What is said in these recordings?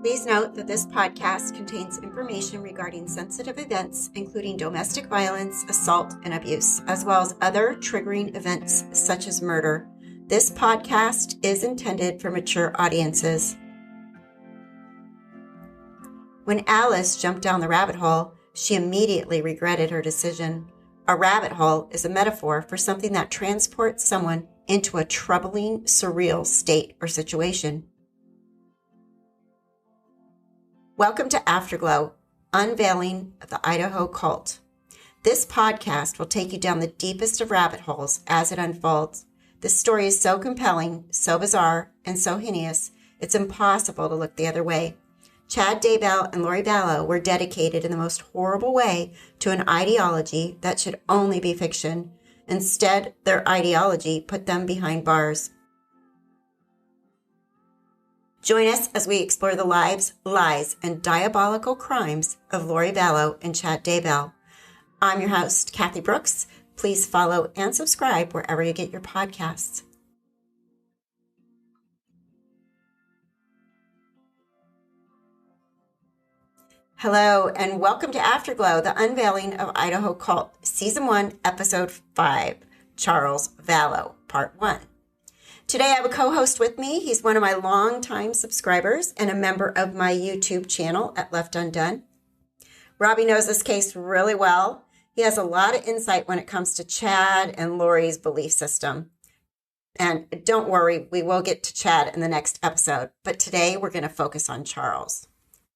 Please note that this podcast contains information regarding sensitive events, including domestic violence, assault, and abuse, as well as other triggering events such as murder. This podcast is intended for mature audiences. When Alice jumped down the rabbit hole, she immediately regretted her decision. A rabbit hole is a metaphor for something that transports someone into a troubling, surreal state or situation. Welcome to Afterglow, Unveiling the Idaho Cult. This podcast will take you down the deepest of rabbit holes as it unfolds. This story is so compelling, so bizarre, and so heinous, it's impossible to look the other way. Chad Daybell and Lori Vallow were dedicated in the most horrible way to an ideology that should only be fiction. Instead, their ideology put them behind bars. Join us as we explore the lives, lies, and diabolical crimes of Lori Vallow and Chad Daybell. I'm your host, Kathy Brooks. Please follow and subscribe wherever you get your podcasts. Hello, and welcome to Afterglow, the Unveiling of Idaho Cult, Season 1, Episode 5, Charles Vallow, Part 1. Today I have a co-host with me. He's one of my longtime subscribers and a member of my YouTube channel at Left Undone. Robbie knows this case really well. He has a lot of insight when it comes to Chad and Lori's belief system. And don't worry, we will get to Chad in the next episode. But today we're going to focus on Charles.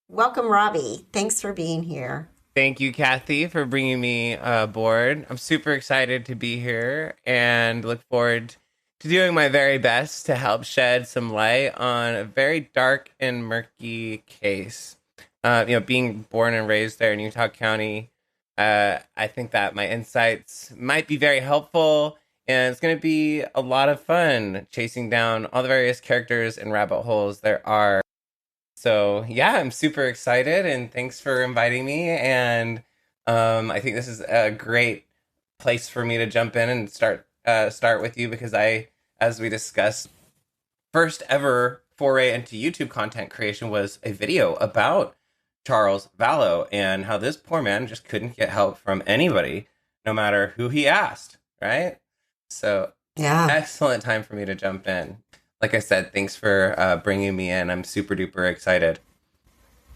Welcome, Robbie. Thanks for being here. Thank you, Kathy, for bringing me aboard. I'm super excited to be here and look forward to doing my very best to help shed some light on a very dark and murky case. Being born and raised there in Utah County, I think that my insights might be very helpful, and it's going to be a lot of fun chasing down all the various characters and rabbit holes there are. So, yeah, I'm super excited, and thanks for inviting me, and I think this is a great place for me to jump in and start with you, because as we discussed, first ever foray into YouTube content creation was a video about Charles Vallow and how this poor man just couldn't get help from anybody, no matter who he asked, right? So, yeah, excellent time for me to jump in. Like I said, thanks for bringing me in. I'm super duper excited.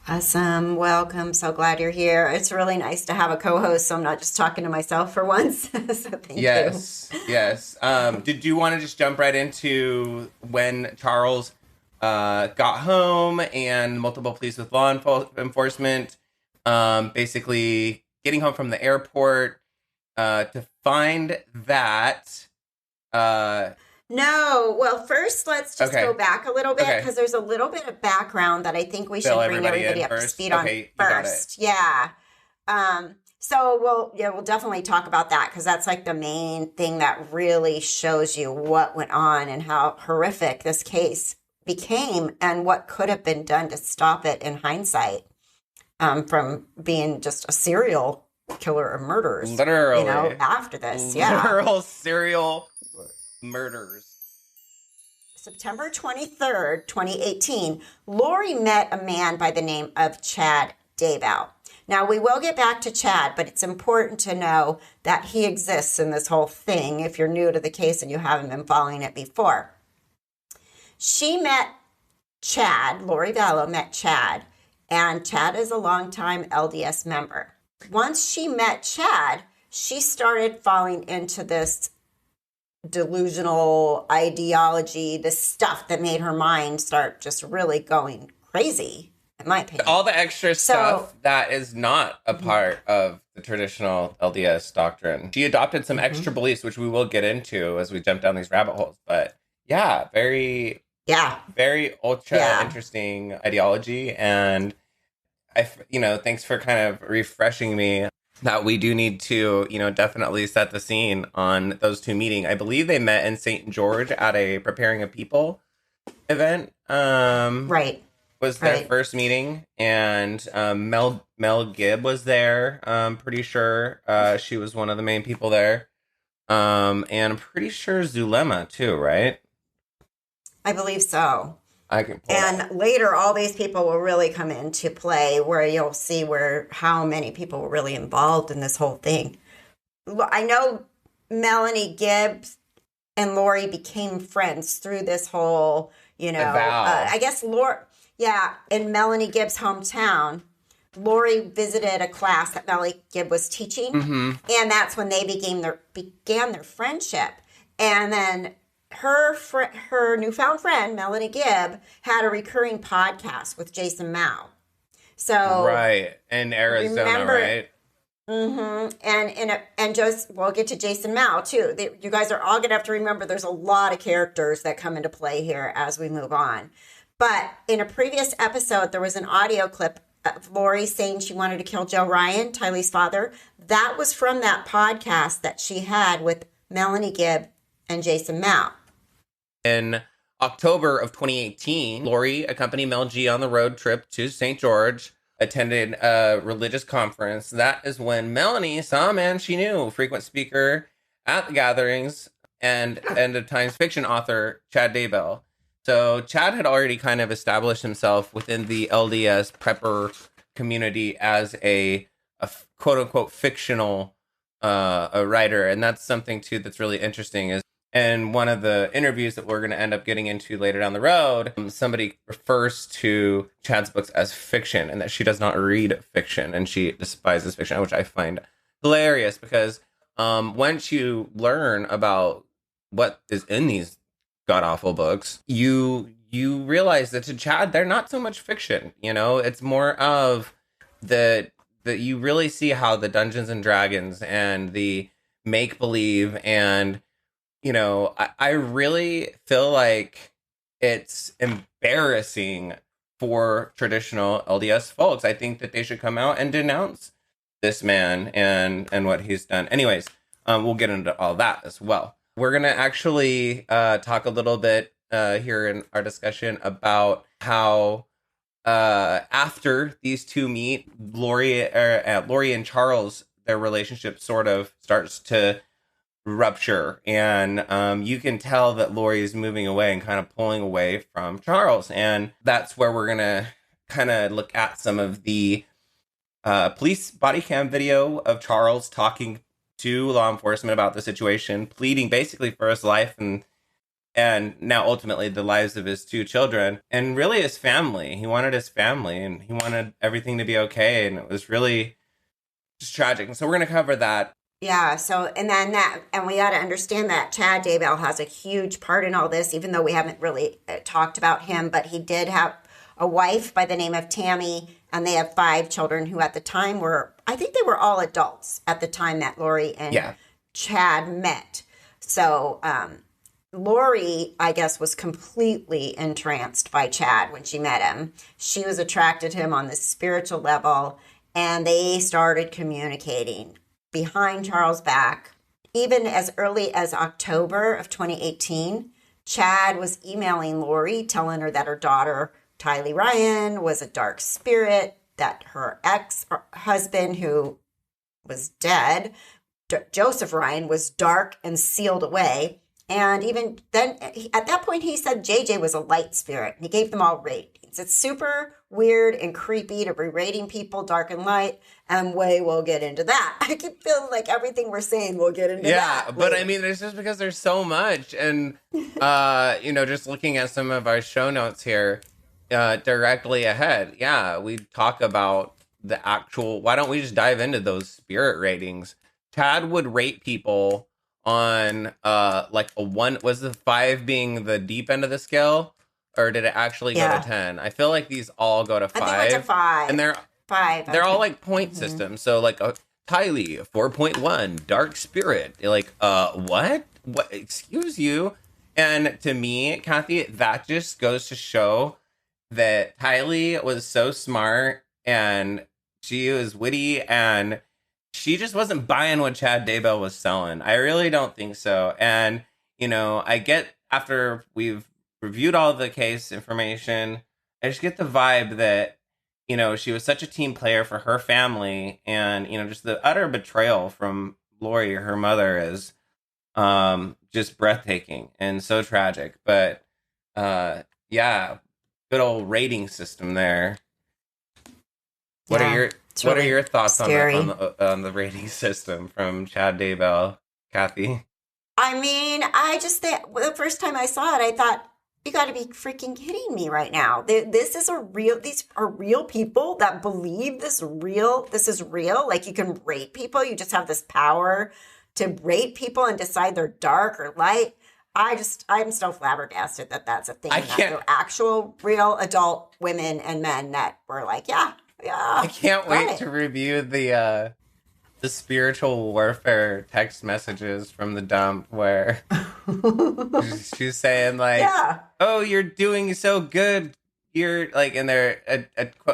Awesome. Welcome. So glad you're here. It's really nice to have a co-host, so I'm not just talking to myself for once. So thank you. Yes. Did you want to just jump right into when Charles got home and multiple police with law enforcement, basically getting home from the airport to find that... No. Well, first, let's just go back a little bit, because there's a little bit of background that I think we should bring everybody up to speed on first. Yeah. So we'll definitely talk about that, because that's like the main thing that really shows you what went on and how horrific this case became and what could have been done to stop it in hindsight, from being just a serial killer of murders. Literally. After this. Yeah. Literal serial murders. September 23rd, 2018, Lori met a man by the name of Chad Daybell. Now, we will get back to Chad, but it's important to know that he exists in this whole thing if you're new to the case and you haven't been following it before. She met Chad, Lori Vallow met Chad, and Chad is a longtime LDS member. Once she met Chad, she started falling into this delusional ideology, this stuff that made her mind start just really going crazy, in my opinion. All the extra stuff that is not a part of the traditional LDS doctrine. She adopted some extra beliefs, which we will get into as we jump down these rabbit holes. But yeah, very ultra interesting ideology. And thanks for kind of refreshing me that we do need to, definitely set the scene on those two meeting. I believe they met in St. George at a Preparing a People event. Right. Was their first meeting, and Mel Gibb was there. I'm pretty sure she was one of the main people there. And I'm pretty sure Zulema too, right? I believe so. I can pull that up. And later, all these people will really come into play where you'll see how many people were really involved in this whole thing. I know Melanie Gibbs and Lori became friends through this whole, Vow. I guess in Melanie Gibbs' hometown, Lori visited a class that Melanie Gibb was teaching, and that's when they began their friendship. And then her newfound friend, Melanie Gibb, had a recurring podcast with Jason Mao. So right in Arizona, right? And just we'll get to Jason Mao too. You guys are all gonna have to remember there's a lot of characters that come into play here as we move on. But in a previous episode, there was an audio clip of Lori saying she wanted to kill Joe Ryan, Tylee's father. That was from that podcast that she had with Melanie Gibb and Jason Mao. In October of 2018, Lori accompanied Mel G on the road trip to St. George, attended a religious conference. That is when Melanie saw a man she knew, frequent speaker at the gatherings, and end of times fiction author Chad Daybell. So Chad had already kind of established himself within the LDS prepper community as a quote unquote fictional a writer. And that's something too that's really interesting is in one of the interviews that we're going to end up getting into later down the road, somebody refers to Chad's books as fiction and that she does not read fiction and she despises fiction, which I find hilarious because once you learn about what is in these god-awful books, you realize that to Chad, they're not so much fiction, it's more of that you really see how the Dungeons and Dragons and the make-believe and I really feel like it's embarrassing for traditional LDS folks. I think that they should come out and denounce this man and what he's done. Anyways, we'll get into all that as well. We're going to actually talk a little bit here in our discussion about how after these two meet, Lori and Charles, their relationship sort of starts to rupture, and you can tell that Lori is moving away and kind of pulling away from Charles, and that's where we're gonna kind of look at some of the police body cam video of Charles talking to law enforcement about the situation, pleading basically for his life and now ultimately the lives of his two children and really his family. He wanted his family and he wanted everything to be okay, and it was really just tragic. And so we're gonna cover that. Yeah, so, and we got to understand that Chad Daybell has a huge part in all this, even though we haven't really talked about him, but he did have a wife by the name of Tammy, and they have 5 children who at the time I think they were all adults at the time that Lori and Chad met. So, Lori, I guess, was completely entranced by Chad when she met him. She was attracted to him on the spiritual level, and they started communicating behind Charles' back. Even as early as October of 2018, Chad was emailing Lori, telling her that her daughter, Tylee Ryan, was a dark spirit, that her ex-husband, who was dead, Joseph Ryan, was dark and sealed away. And even then, at that point, he said JJ was a light spirit. He gave them all ratings. It's super weird and creepy to be rating people dark and light, and we'll get into that. I keep feeling like everything we're saying we'll get into that. Yeah, but I mean, there's just because there's so much, and just looking at some of our show notes here, directly ahead, we talk about the actual. Why don't we just dive into those spirit ratings? Chad would rate people on like a 1. Was the 5 being the deep end of the scale? Or did it actually go to 10? I feel like these all go to 5. I think it went to 5. And they're 5. They're all like point systems. So like Tylee, 4.1, dark spirit. Like, what? What? Excuse you. And to me, Kathy, that just goes to show that Tylee was so smart and she was witty and she just wasn't buying what Chad Daybell was selling. I really don't think so. And, I get after we've reviewed all the case information, I just get the vibe that, she was such a team player for her family, and, just the utter betrayal from Lori, her mother, is just breathtaking and so tragic. But, good old rating system there. What Yeah, are your thoughts scary. on the rating system from Chad Daybell, Kathy? I mean, I just think the first time I saw it, I thought, you got to be freaking kidding me right now. This is these are real people that believe this is real. Like, you can rate people. You just have this power to rate people and decide they're dark or light. I'm so flabbergasted that that's a thing. That they're actual real adult women and men that were like, yeah. I can't wait to review the spiritual warfare text messages from the dump where she's saying like, oh, you're doing so good. You're like, and they're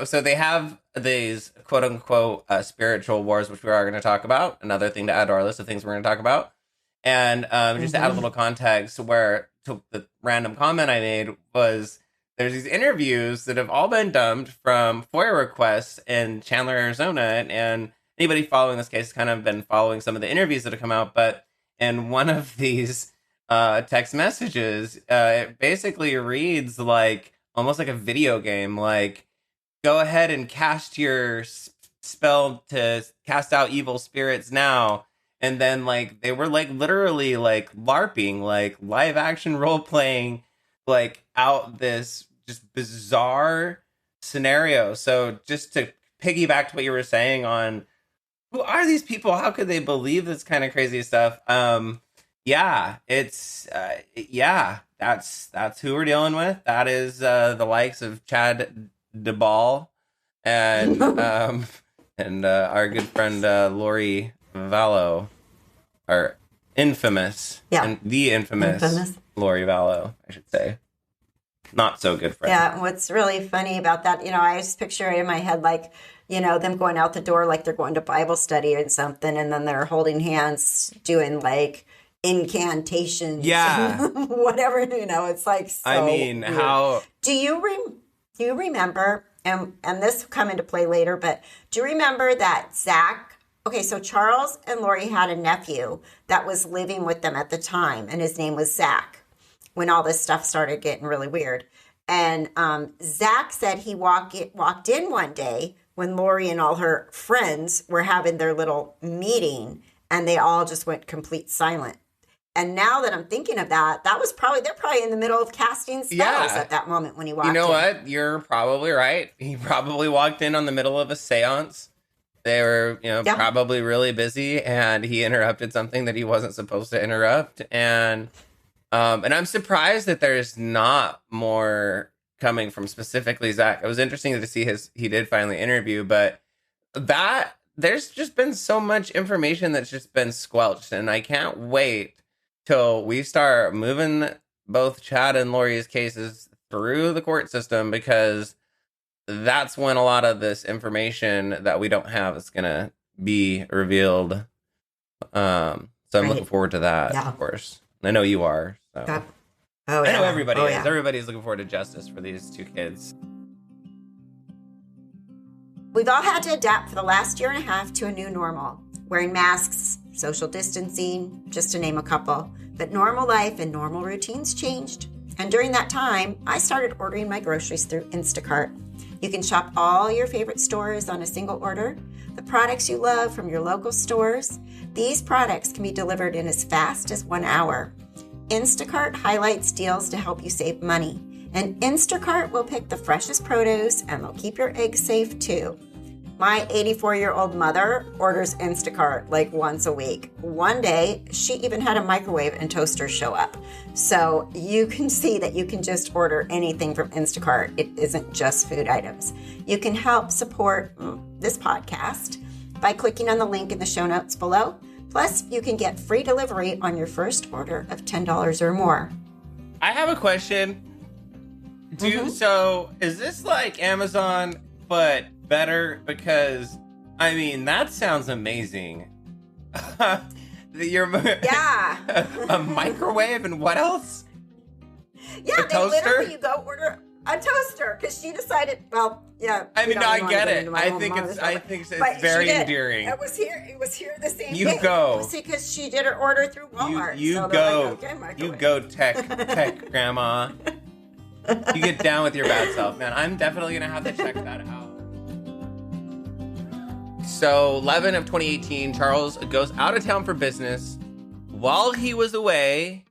so they have these quote unquote spiritual wars, which we are going to talk about. Another thing to add to our list of things we're going to talk about. And just to add a little context, where the random comment I made was, there's these interviews that have all been dumped from FOIA requests in Chandler, Arizona, and anybody following this case has kind of been following some of the interviews that have come out. But in one of these text messages, it basically reads like almost like a video game, like, go ahead and cast your spell to cast out evil spirits now. And then like they were like literally like LARPing, like live action role playing, like out this just bizarre scenario. So just to piggyback to what you were saying on who are these people? How could they believe this kind of crazy stuff? That's who we're dealing with. That is the likes of Chad Daybell and our good friend Lori Vallow, our infamous Lori Vallow, I should say. Not so good friend. Yeah, what's really funny about that, I just picture it in my head like, them going out the door like they're going to Bible study or something, and then they're holding hands doing like incantations. Yeah. Whatever, it's like so I mean, weird. how... Do you remember, and this will come into play later, but do you remember that Zach... Okay, so Charles and Lori had a nephew that was living with them at the time, and his name was Zach, when all this stuff started getting really weird. And Zach said he walked in one day when Lori and all her friends were having their little meeting, and they all just went complete silent. And now that I'm thinking of that, they're probably in the middle of casting spells at that moment when he walked in. You know what? You're probably right. He probably walked in on the middle of a seance. They were, probably really busy, and he interrupted something that he wasn't supposed to interrupt. And I'm surprised that there's not more coming from specifically Zach. It was interesting to see he did finally interview, but there's just been so much information that's just been squelched, and I can't wait till we start moving both Chad and Lori's cases through the court system, because that's when a lot of this information that we don't have is going to be revealed. So I'm looking forward to that, of course. I know you are. So. I know everybody is. Yeah. Everybody's looking forward to justice for these two kids. We've all had to adapt for the last year and a half to a new normal. Wearing masks, social distancing, just to name a couple. But normal life and normal routines changed. And during that time, I started ordering my groceries through Instacart. You can shop all your favorite stores on a single order. The products you love from your local stores. These products can be delivered in as fast as 1 hour. Instacart highlights deals to help you save money. And Instacart will pick the freshest produce, and they'll keep your eggs safe too. My 84-year-old mother orders Instacart like once a week. One day, she even had a microwave and toaster show up. So you can see that you can just order anything from Instacart. It isn't just food items. You can help support this podcast by clicking on the link in the show notes below. Plus, you can get free delivery on your first order of $10 or more. I have a question. So is this like Amazon, but better? Because, I mean, that sounds amazing. A microwave, and what else? Yeah, literally, you go order a toaster, because she decided, I mean, no, I get it. I think it's very endearing. It was here the same day. You go. It was because she did her order through Walmart. You go tech grandma. You get down with your bad self, man. I'm definitely gonna have to check that out. So 11 of 2018, Charles goes out of town for business. While he was away,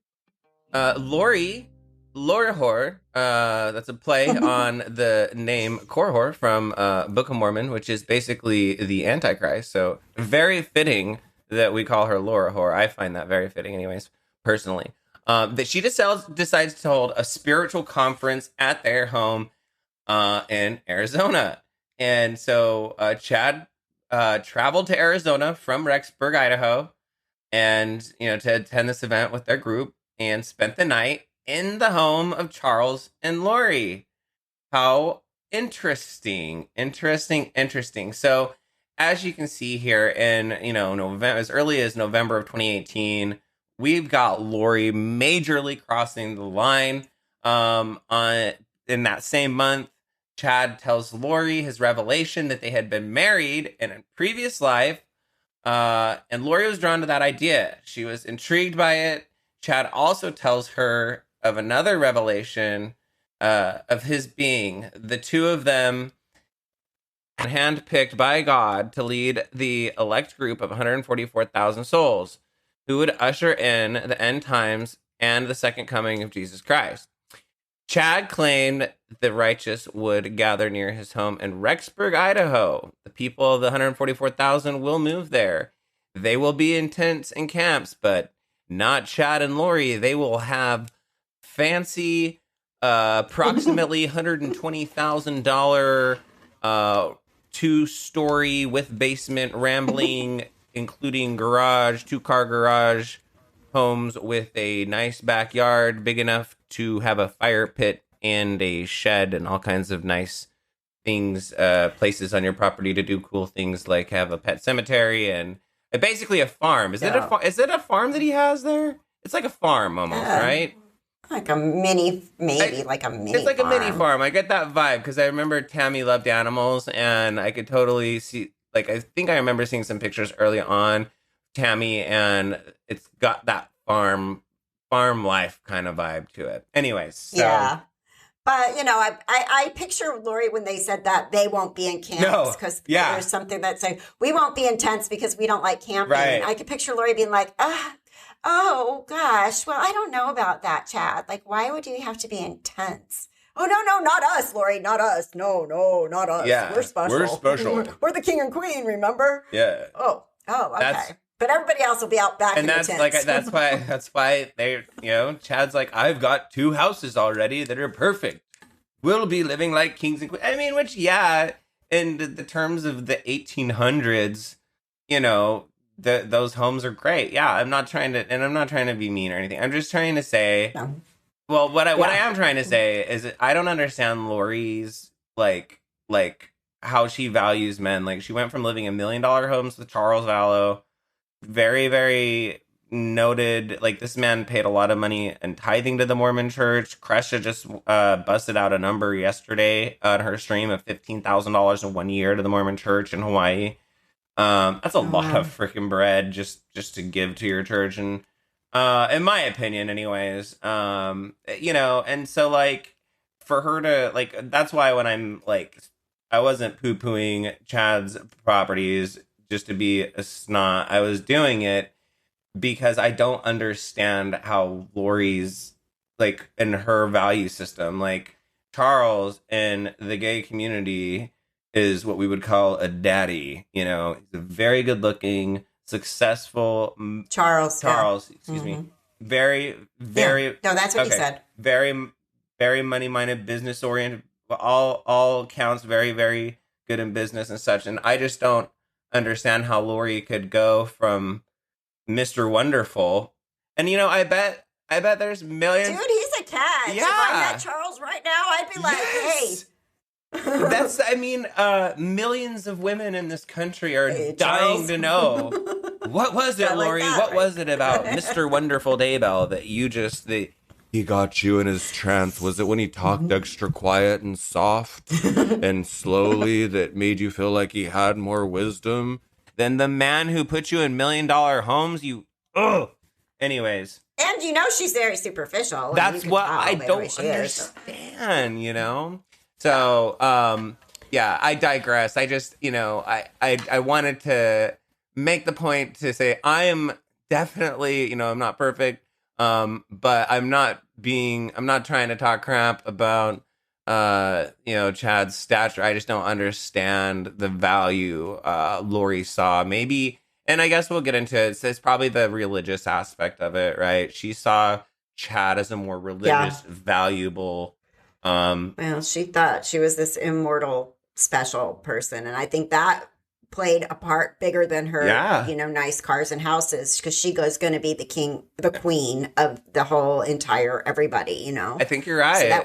Lori that's a play on the name Korhor from Book of Mormon, which is basically the Antichrist. So very fitting that we call her Lorahor. I find that very fitting, anyways, personally. That she decides to hold a spiritual conference at their home in Arizona. And so Chad traveled to Arizona from Rexburg, Idaho, and to attend this event with their group, and spent the night in the home of Charles and Lori. How interesting. So as you can see here in November, as early as November of 2018, we've got Lori majorly crossing the line. In that same month, Chad tells Lori his revelation that they had been married in a previous life. And Lori was drawn to that idea. She was intrigued by it. Chad also tells her of another revelation of his being. The two of them handpicked by God to lead the elect group of 144,000 souls who would usher in the end times and the second coming of Jesus Christ. Chad claimed the righteous would gather near his home in Rexburg, Idaho. The people of the 144,000 will move there. They will be in tents and camps, but not Chad and Lori. They will have fancy, approximately $120,000 two-story with basement rambling, including garage, two-car garage homes with a nice backyard, big enough to have a fire pit and a shed and all kinds of nice things, places on your property to do cool things like have a pet cemetery and basically a farm. Is it a farm that he has there? It's like a farm almost, right? Like a mini, like a mini It's like farm. a mini farm. I get that vibe because I remember Tammy loved animals, and I could totally see, I think I remember seeing some pictures early on, Tammy, and it's got that farm life kind of vibe to it. Anyways. So. Yeah. But, I picture Lori when they said that they won't be in camps because there's something that say we won't be in tents because we don't like camping. Right. I could picture Lori being like, oh, gosh. Well, I don't know about that, Chad. Like, why would you have to be in tents? Oh, no, not us, Lori. Not us. No, not us. Yeah, we're special. We're the king and queen, remember? Yeah. Oh, okay. But everybody else will be out back in the tents. And that's why they, Chad's like, I've got 2 houses already that are perfect. We'll be living like kings and queens. I mean, which, in the terms of the 1800s, those homes are great. Yeah, I'm not trying to be mean or anything. I'm just trying to say, well, what I am trying to say is that I don't understand Lori's like how she values men. Like, she went from living in $1 million homes with Charles Vallow, very, very noted. Like, this man paid a lot of money in tithing to the Mormon Church. Kresha just busted out a number yesterday on her stream of $15,000 in 1 year to the Mormon Church in Hawaii. That's a lot of freaking bread just to give to your church, and in my opinion, anyways. And so, like, for her to, that's why when I'm I wasn't poo-pooing Chad's properties just to be a snot. I was doing it because I don't understand how Lori's in her value system, Charles in the gay community is what we would call a daddy. He's a very good looking, successll Charles, excuse me. Very, very. No, that's what you said. Very, very money minded, business oriented. All counts very, very good in business and such. And I just don't understand how Lori could go from Mr. Wonderful. And I bet there's millions. Dude, he's a catch. Yeah. If I met Charles right now, I'd be like, hey. Millions of women in this country are dying to know. What was it, Lori? What was it about Mr. Wonderful Daybell that he got you in his trance? Was it when he talked extra quiet and soft and slowly that made you feel like he had more wisdom than the man who put you in $1 million homes? anyways. And she's very superficial. That's what I don't understand, So, I digress. I just, I wanted to make the point to say I am definitely, I'm not perfect, but I'm not trying to talk crap about, Chad's stature. I just don't understand the value Lori saw. Maybe, and I guess we'll get into it. It's probably the religious aspect of it, right? She saw Chad as a more religious, valuable. Well, she thought she was this immortal, special person, and I think that played a part bigger than her, nice cars and houses, because she was going to be the queen of the whole entire everybody, I think you're right. So that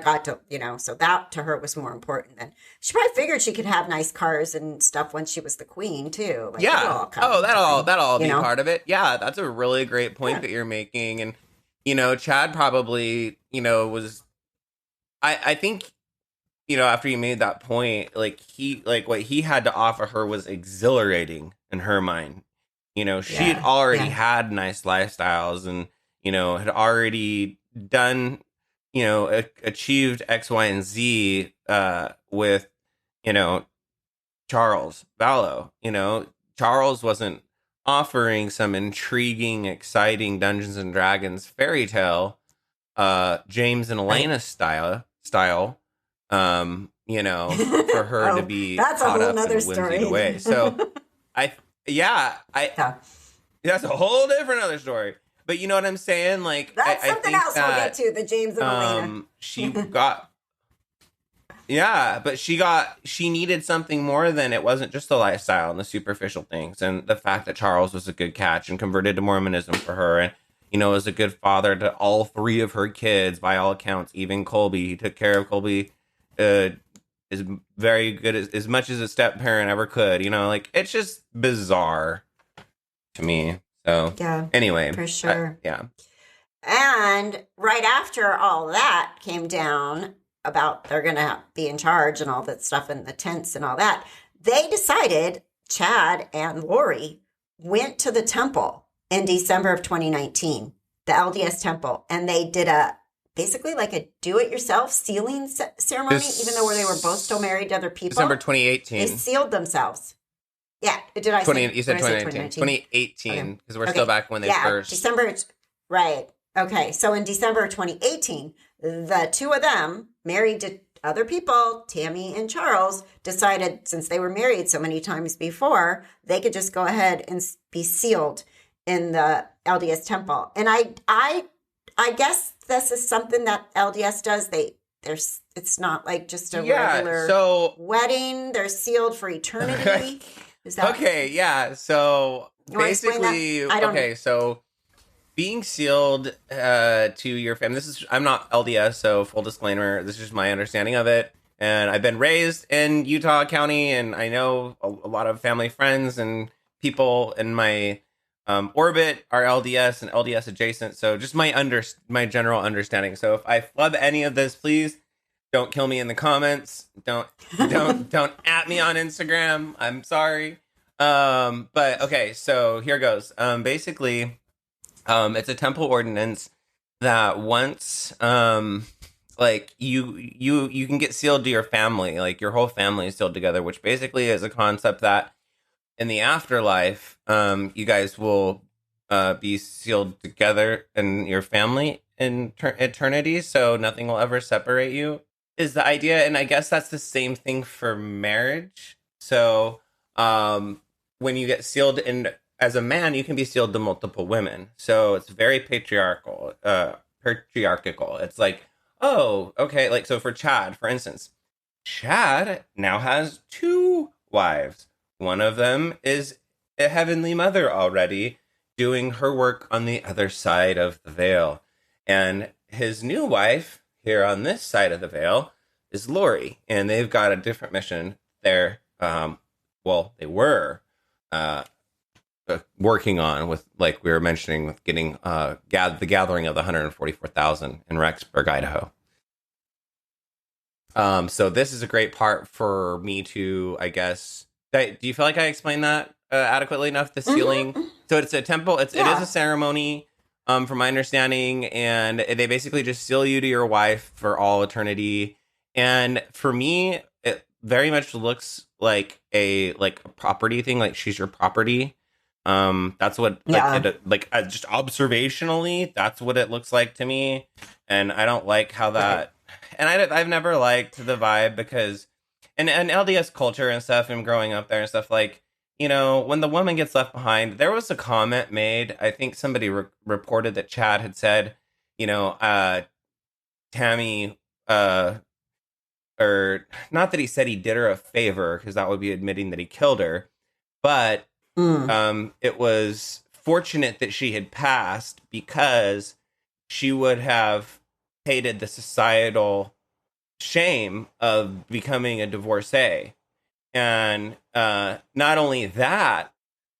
got to, so that to her was more important than she probably figured she could have nice cars and stuff when she was the queen too. Like, that'll all be part of it. Yeah, that's a really great point that you're making, and Chad probably, was. I think. After you made that point, what he had to offer her was exhilarating in her mind. She had already had nice lifestyles and, had already done, achieved X, Y, and Z with, Charles Vallow. Charles wasn't offering some intriguing, exciting Dungeons and Dragons fairy tale, James and Elena style. For her to be that's caught a whole up nother in a story. whimsy way. So that's a whole different other story. But you know what I'm saying? Like, that's something else we'll get to, the James and Elena. She got, but she needed something more than it wasn't just the lifestyle and the superficial things. And the fact that Charles was a good catch and converted to Mormonism for her. And, was a good father to all three of her kids, by all accounts, even Colby. He took care of Colby is very good, as much as a step parent ever could. It's just bizarre to me. So, anyway. For sure. Yeah. And right after all that came down about they're going to be in charge and all that stuff in the tents and all that, they decided, Chad and Lori went to the temple in December of 2019, the LDS temple, and they did basically like a do-it-yourself sealing ceremony, even though they were both still married to other people. December 2018. They sealed themselves. Yeah, did I say? You said 2019. 2018, because we're still back when they first. December, right. Okay, so in December of 2018, the two of them, married to other people, Tammy and Charles, decided, since they were married so many times before, they could just go ahead and be sealed in the LDS temple. And I guess this is something that LDS does. It's not like just a regular wedding. They're sealed for eternity. Is that okay? Yeah. So basically, so being sealed to your family. I'm not LDS, so full disclaimer. This is just my understanding of it. And I've been raised in Utah County, and I know a lot of family friends and people in my orbit are LDS and LDS adjacent. So just my general understanding. So if I flub any of this, please don't kill me in the comments. Don't at me on Instagram. I'm sorry. But okay, so here goes. Basically, it's a temple ordinance that once like you can get sealed to your family, like your whole family is sealed together, which basically is a concept that in the afterlife, you guys will be sealed together in your family in eternity, so nothing will ever separate you, is the idea. And I guess that's the same thing for marriage. So when you get sealed in as a man, you can be sealed to multiple women. So it's very patriarchal. It's like, oh, okay. Like, so for Chad, for instance, Chad now has 2 wives. One of them is a heavenly mother already, doing her work on the other side of the veil. And his new wife here on this side of the veil is Lori. And they've got a different mission there. They were working on, with, like we were mentioning, with getting the gathering of the 144,000 in Rexburg, Idaho. So this is a great part for me to, I guess. Do you feel like I explained that adequately enough? The sealing. Mm-hmm. So it's a temple. It is a ceremony from my understanding, and they basically just seal you to your wife for all eternity. And for me, it very much looks like a property thing, like she's your property. That's what just observationally, that's what it looks like to me. And I don't like how that, and I've never liked the vibe because and LDS culture and stuff, and growing up there and stuff, like, you know, when the woman gets left behind, there was a comment made. I think somebody reported that Chad had said, you know, Tammy, or not that he said he did her a favor, because that would be admitting that he killed her, but it was fortunate that she had passed because she would have hated the societal shame of becoming a divorcee. And not only that,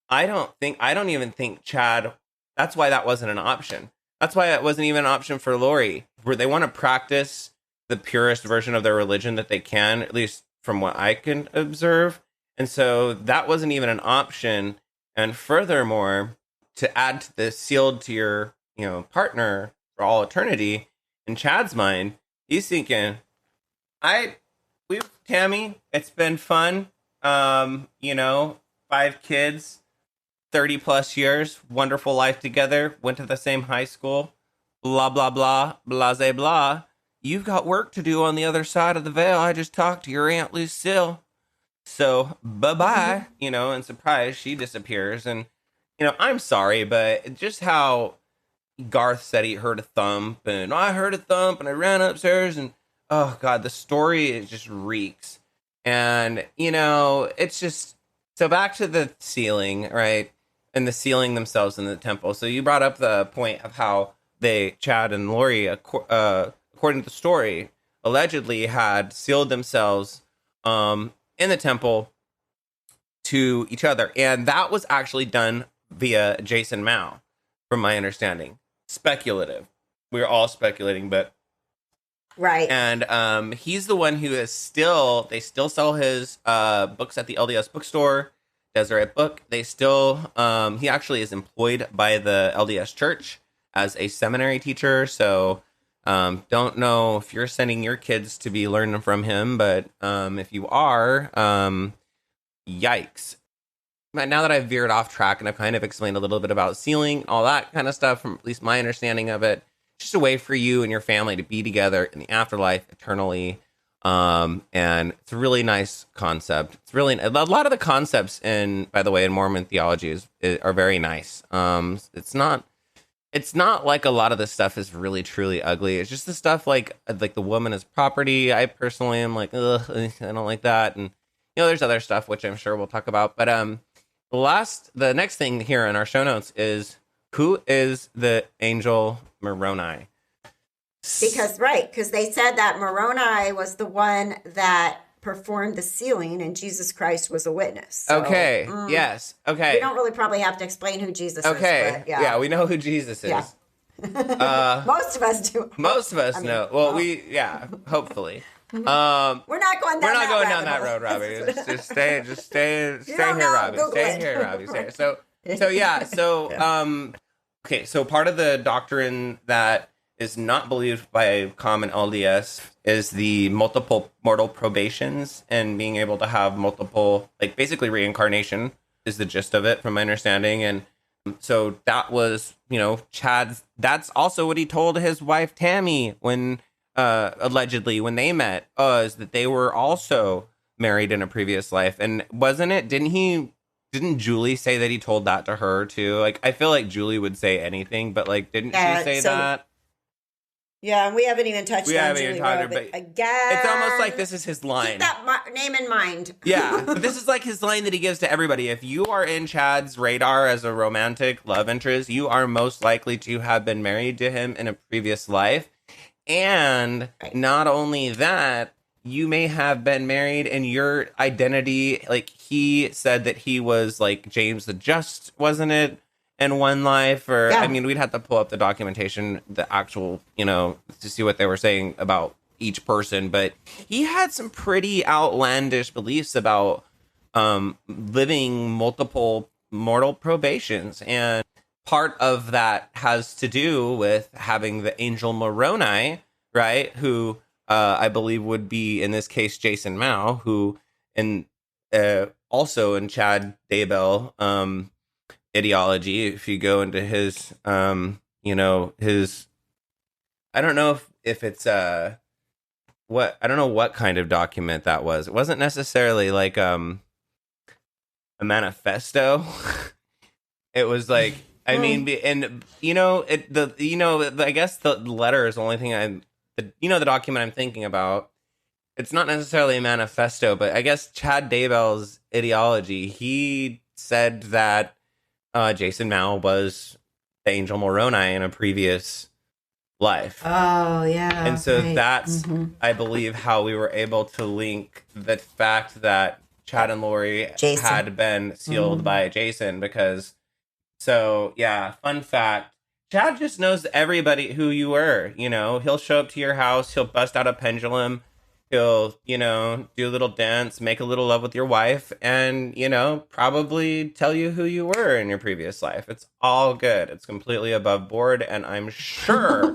I don't even think Chad, that's why that wasn't an option. That's why it wasn't even an option for Lori, where they want to practice the purest version of their religion that they can, at least from what I can observe. And so that wasn't even an option. And furthermore, to add to the sealed to your, you know, partner for all eternity, in Chad's mind, he's thinking, Tammy, it's been fun. You know, 5 kids, 30 plus years, wonderful life together, went to the same high school, blah, blah, blah, blase, blah. You've got work to do on the other side of the veil. I just talked to your Aunt Lucille. So, bye-bye, you know, and surprise, she disappears. And, you know, I'm sorry, but just how Garth said he heard a thump, and I heard a thump, and I ran upstairs, and, oh, God, the story, it just reeks. And, you know, it's just, so back to the sealing, right? And the sealing themselves in the temple. So you brought up the point of how Chad and Lori, according to the story, allegedly had sealed themselves in the temple to each other. And that was actually done via Jason Mao, from my understanding. Speculative. We're all speculating, but... Right. And he's the one who is they still sell his books at the LDS bookstore, Deseret Book. They still, he actually is employed by the LDS Church as a seminary teacher. So don't know if you're sending your kids to be learning from him, but if you are, yikes. But now that I've veered off track and I've kind of explained a little bit about sealing, all that kind of stuff, from at least my understanding of it, just a way for you and your family to be together in the afterlife eternally. And it's a really nice concept. It's really, a lot of the concepts by the way, in Mormon theology are very nice. It's not like a lot of this stuff is really truly ugly. It's just the stuff like the woman is property. I personally am like, ugh, I don't like that. And, you know, there's other stuff which I'm sure we'll talk about. But the next thing here in our show notes is, who is the angel Moroni? Because they said that Moroni was the one that performed the sealing, and Jesus Christ was a witness. So, okay. Yes. Okay. We don't really probably have to explain who Jesus is. Okay. But yeah, we know who Jesus is. Yeah. Most of us do. Most of us know. Well, hopefully. We're not going down that road, Robbie. just stay here, Robbie. Stay here, Robbie. Stay here. So okay, so part of the doctrine that is not believed by common LDS is the multiple mortal probations, and being able to have multiple, like, basically reincarnation is the gist of it, from my understanding. And so that was, you know, that's also what he told his wife Tammy when allegedly when they met, is that they were also married in a previous life. And didn't Julie say that he told that to her too? Like, I feel like Julie would say anything, but like, didn't she say that? Yeah, we haven't even touched on Julie Rowe, but again, it's almost like this is his line. Keep that name in mind. Yeah, but this is like his line that he gives to everybody. If you are in Chad's radar as a romantic love interest, you are most likely to have been married to him in a previous life. And not only that, you may have been married, and your identity, like, he said that he was like James the Just, wasn't it, in one life? Or I mean, we'd have to pull up the documentation, the actual, you know, to see what they were saying about each person. But he had some pretty outlandish beliefs about living multiple mortal probations. And part of that has to do with having the angel Moroni, right? Who I believe would be, in this case, Jason Mao, who also in Chad Daybell ideology, if you go into his, his, I don't know if it's I don't know what kind of document that was. It wasn't necessarily like a manifesto. It was like, I mean, and I guess the letter is the only thing the document I'm thinking about. It's not necessarily a manifesto, but I guess Chad Daybell's ideology, he said that Jason Mao was the angel Moroni in a previous life. Oh, yeah. And so that's, I believe, how we were able to link the fact that Chad and Lori had been sealed by Jason, because, so, yeah, fun fact, Chad just knows everybody who you were, he'll show up to your house, he'll bust out a pendulum, he'll, do a little dance, make a little love with your wife, and, probably tell you who you were in your previous life. It's all good. It's completely above board, and I'm sure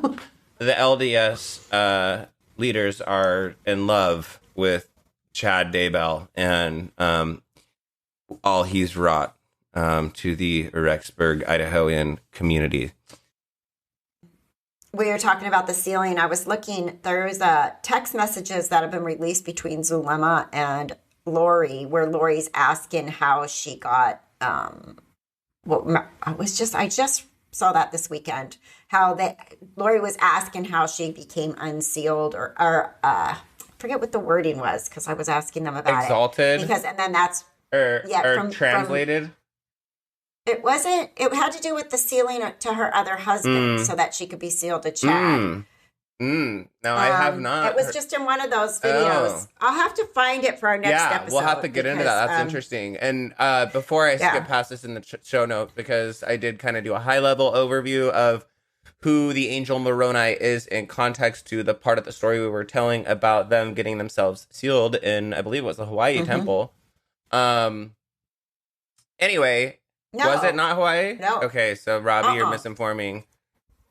the LDS leaders are in love with Chad Daybell and all he's wrought to the Rexburg, Idahoan community. We were talking about the sealing. I was looking, there's text messages that have been released between Zulema and Lori, where Lori's asking how she got, I just saw that this weekend, Lori was asking how she became unsealed or forget what the wording was, because I was asking them about exalted. Because, and then that's, translated. It wasn't, it had to do with the sealing to her other husband so that she could be sealed to Chad. No, I have not. It was just in one of those videos. I'll have to find it for our next episode. We'll have to get into that. That's interesting. And before I skip past this in the show note, because I did kind of do a high-level overview of who the angel Moroni is in context to the part of the story we were telling about them getting themselves sealed in, I believe it was the Hawaii temple. Anyway... No. Was it not Hawaii? No. Okay, so Robbie, you're misinforming.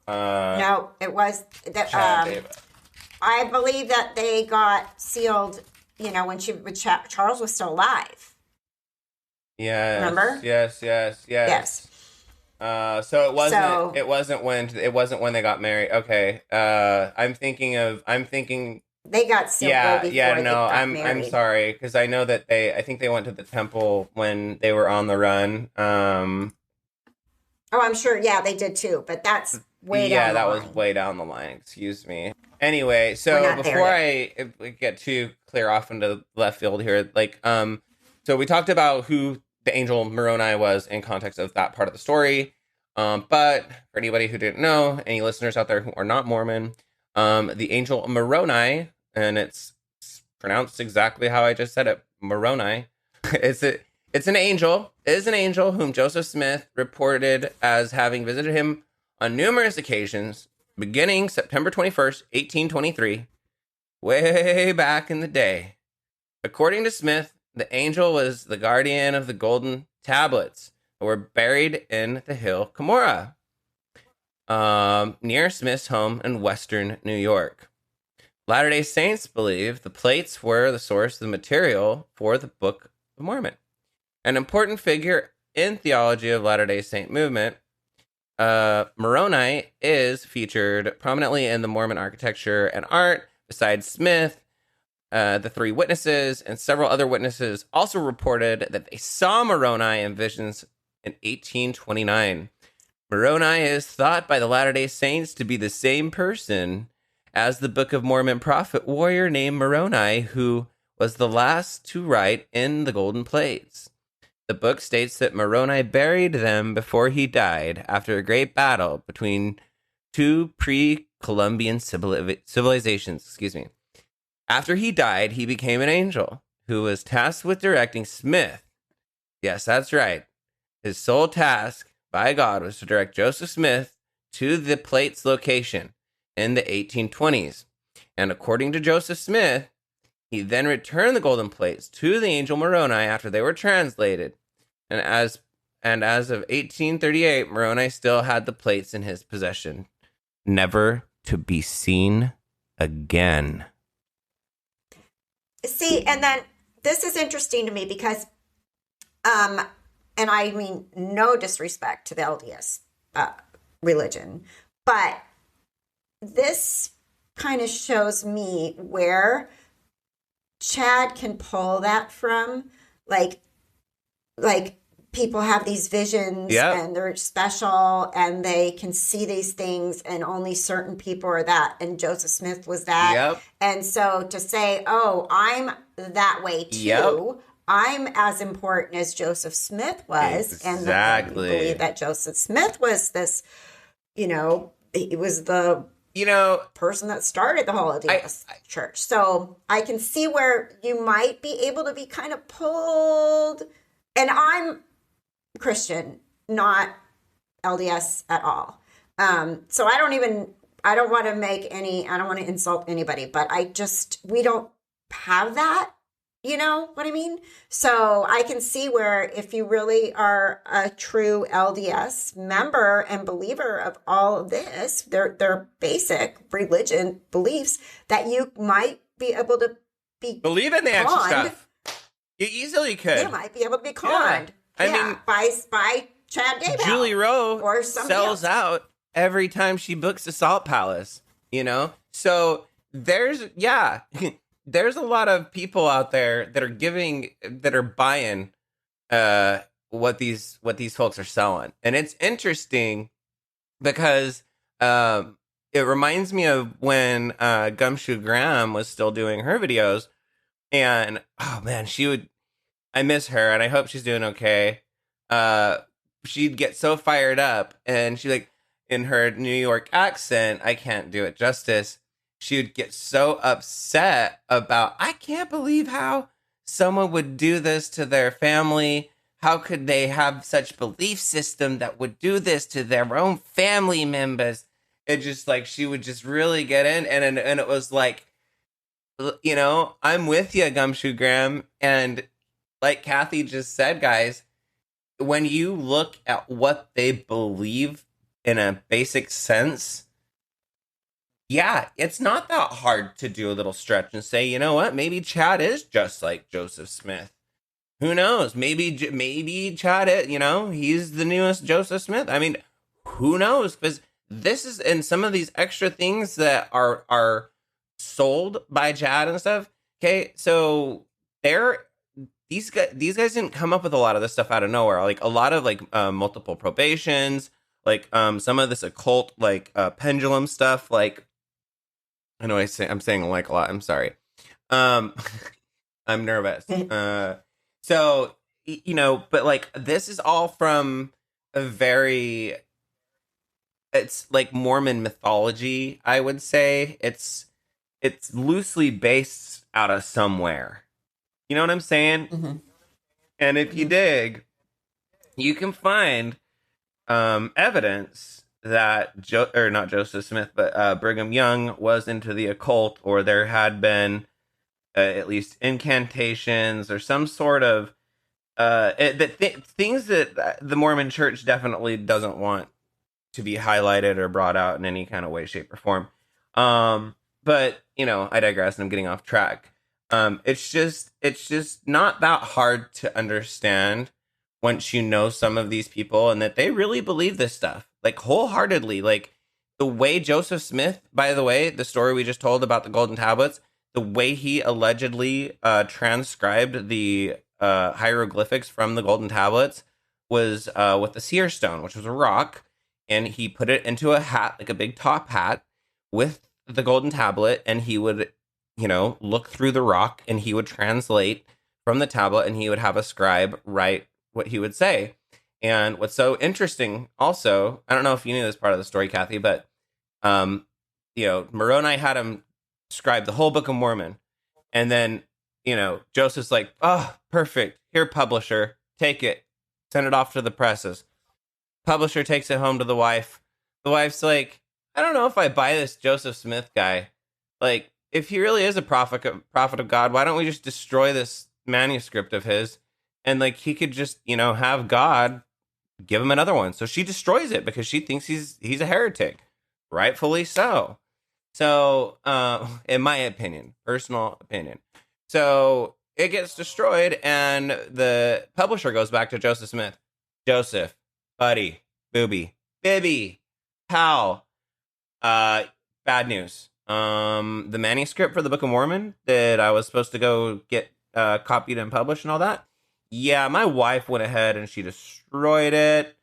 No, it was that. I believe that they got sealed. When Charles was still alive. Yeah. Remember? Yes. So it wasn't. So, it wasn't when they got married. Okay. I'm thinking. They got sealed. I'm sorry, because I know that I think they went to the temple when they were on the run. Oh, I'm sure. Yeah, they did too. But that's way down the line. That was way down the line. Excuse me. Anyway, so before I get too clear off into left field here, so we talked about who the angel Moroni was in context of that part of the story. But for anybody who didn't know, any listeners out there who are not Mormon, the angel Moroni, and it's pronounced exactly how I just said it, Moroni. It's an angel. It is an angel whom Joseph Smith reported as having visited him on numerous occasions, beginning September 21st, 1823, way back in the day. According to Smith, the angel was the guardian of the golden tablets that were buried in the hill Cumorah, near Smith's home in western New York. Latter-day Saints believe the plates were the source of the material for the Book of Mormon. An important figure in theology of Latter-day Saint movement, Moroni is featured prominently in the Mormon architecture and art. Besides Smith, the three witnesses and several other witnesses also reported that they saw Moroni in visions in 1829. Moroni is thought by the Latter-day Saints to be the same person as the Book of Mormon prophet warrior named Moroni, who was the last to write in the golden plates. The book states that Moroni buried them before he died after a great battle between two pre-Columbian civilizations. After he died, he became an angel who was tasked with directing Smith. Yes, that's right. His sole task by God was to direct Joseph Smith to the plate's location in the 1820s. And according to Joseph Smith, he then returned the golden plates to the angel Moroni after they were translated. And as and as of 1838, Moroni still had the plates in his possession, never to be seen again. See, and then this is interesting to me because, and I mean, no disrespect to the LDS religion, but this kind of shows me where Chad can pull that from. Like people have these visions and they're special and they can see these things and only certain people are that. And Joseph Smith was that. Yep. And so to say, oh, I'm that way too. Yep. I'm as important as Joseph Smith was. Exactly. And I believe that Joseph Smith was this, he was the person that started the whole LDS church. So I can see where you might be able to be kind of pulled. And I'm Christian, not LDS at all. So I don't want to insult anybody, but we don't have that, you know what I mean? So I can see where if you really are a true LDS member and believer of all of this, their basic religion beliefs, that you might be able to believe in the extra stuff. You easily could. You might be able to be conned. I mean, by Chad Daybell. Julie Rowe or sells out every time she books the Salt Palace, So there's a lot of people out there that are buying what these folks are selling. And it's interesting because it reminds me of when Gumshoe Graham was still doing her videos. And, oh man, I miss her and I hope she's doing okay. She'd get so fired up and she like in her New York accent, I can't do it justice. She would get so upset about, I can't believe how someone would do this to their family. How could they have such belief system that would do this to their own family members? It just like, she would just really get in. And it was like, I'm with you, Gumshoe Graham. And like Kathy just said, guys, when you look at what they believe in a basic sense, it's not that hard to do a little stretch and say, you know what, maybe Chad is just like Joseph Smith. Who knows? Maybe Chad is, he's the newest Joseph Smith. I mean, who knows? Because this is, and some of these extra things that are sold by Chad and stuff. Okay, so these guys didn't come up with a lot of this stuff out of nowhere. Like a lot of like multiple probations, like some of this occult like pendulum stuff. Like I know I'm saying like a lot. I'm sorry. I'm nervous. So but like this is all from it's like Mormon mythology. I would say it's loosely based out of somewhere. You know what I'm saying? Mm-hmm. And if you dig, you can find evidence that not Joseph Smith, but Brigham Young was into the occult, or there had been at least incantations or some sort of things that the Mormon Church definitely doesn't want to be highlighted or brought out in any kind of way, shape, or form. But I digress, and I'm getting off track. It's just not that hard to understand once you know some of these people and that they really believe this stuff, like wholeheartedly. Like the way Joseph Smith, by the way, the story we just told about the golden tablets, the way he allegedly transcribed the hieroglyphics from the golden tablets was with the seer stone, which was a rock, and he put it into a hat, like a big top hat, with the golden tablet, and he would look through the rock and he would translate from the tablet, and he would have a scribe write what he would say. And what's so interesting also, I don't know if you knew this part of the story, Kathy, but Moroni had him scribe the whole Book of Mormon. And then, Joseph's like, oh, perfect. Here, publisher, take it. Send it off to the presses. Publisher takes it home to the wife. The wife's like, I don't know if I buy this Joseph Smith guy. Like, if he really is a prophet of God, why don't we just destroy this manuscript of his? And like, he could just, have God give him another one. So she destroys it because she thinks he's a heretic. Rightfully so. So, in my opinion, personal opinion. So it gets destroyed, and the publisher goes back to Joseph Smith. Joseph, buddy, booby, bibby, pal. Bad news. The manuscript for the Book of Mormon that I was supposed to go get copied and published and all that. Yeah, my wife went ahead and she destroyed it.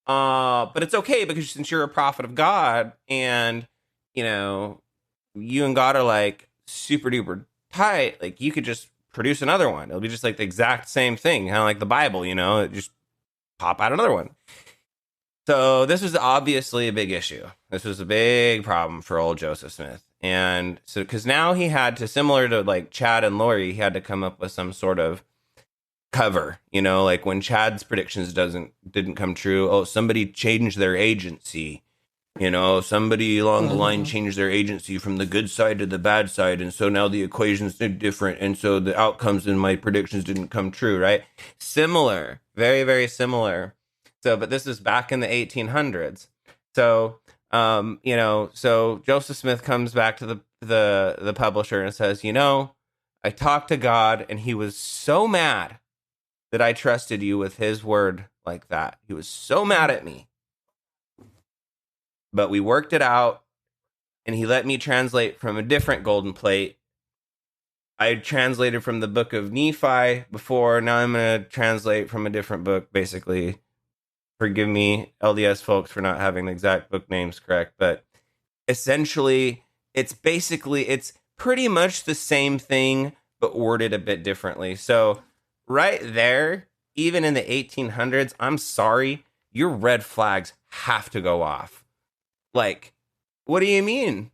But it's okay because since you're a prophet of God and, you know, you and God are like super duper tight, like you could just produce another one. It'll be just like the exact same thing, kind of like the Bible, you know, just pop out another one. So this was obviously a big issue. This was a big problem for old Joseph Smith. And so, because now he had to, similar to like Chad and Lori, he had to come up with some sort of cover, you know, like when Chad's predictions didn't come true. Oh, somebody changed their agency. You know, somebody along the line changed their agency from the good side to the bad side. And so now the equations are different. And so the outcomes in my predictions didn't come true, right? Similar, very, very similar. So, but this is back in the 1800s. So, you know, so Joseph Smith comes back to the publisher and says, you know, I talked to God and he was so mad that I trusted you with his word like that. He was so mad at me. But we worked it out and he let me translate from a different golden plate. I translated from the book of Nephi before. Now I'm going to translate from a different book, basically. Forgive me, LDS folks, for not having the exact book names correct, but essentially, it's pretty much the same thing, but worded a bit differently. So, right there, even in the 1800s, I'm sorry, your red flags have to go off. Like, what do you mean?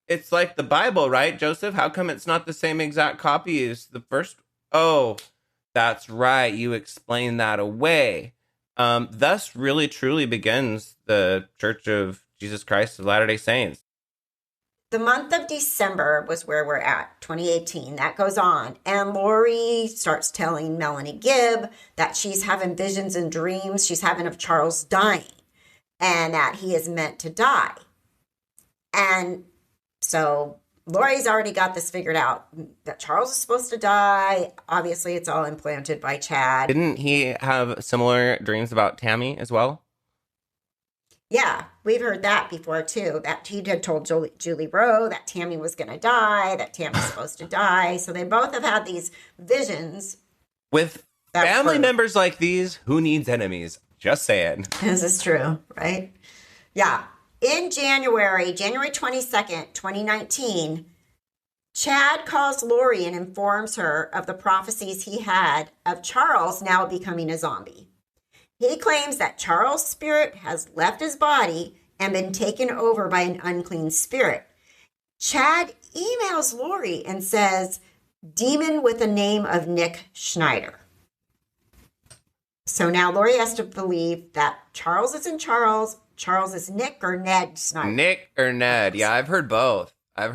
It's like the Bible, right, Joseph? How come it's not the same exact copy as the first? Oh, that's right. You explained that away. Thus really truly begins the Church of Jesus Christ of Latter-day Saints. The month of December was where we're at, 2018. That goes on. And Lori starts telling Melanie Gibb that she's having visions and dreams she's having of Charles dying and that he is meant to die. And so Lori's already got this figured out, that Charles is supposed to die. Obviously, it's all implanted by Chad. Didn't he have similar dreams about Tammy as well? Yeah, we've heard that before, too. That he had told Julie Rowe that Tammy was going to die, that Tammy's supposed to die. So they both have had these visions. With family members like these, who needs enemies? Just saying. This is true, right? Yeah. In January 22nd, 2019, Chad calls Lori and informs her of the prophecies he had of Charles now becoming a zombie. He claims that Charles' spirit has left his body and been taken over by an unclean spirit. Chad emails Lori and says, demon with the name of Nick Schneider. So now Lori has to believe that Charles isn't Charles. Charles is Nick or Ned Snyder. Nick or Ned. Yeah, I've heard both. I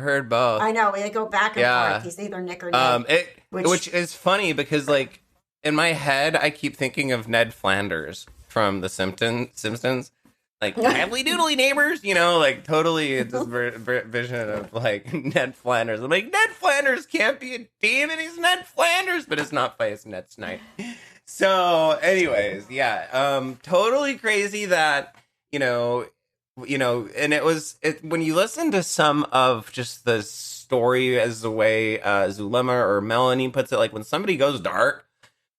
know. They go back and forth. He's either Nick or Ned. Which is funny because, like, in my head, I keep thinking of Ned Flanders from The Simpsons. Like, family doodly neighbors, you know, like, totally this vision of, like, Ned Flanders. I'm like, Ned Flanders can't be a demon. He's Ned Flanders. But it's not by Ned Snyder. So, anyways, yeah. Totally crazy that... You know, and when you listen to some of just the story as the way Zulema or Melanie puts it, like when somebody goes dark,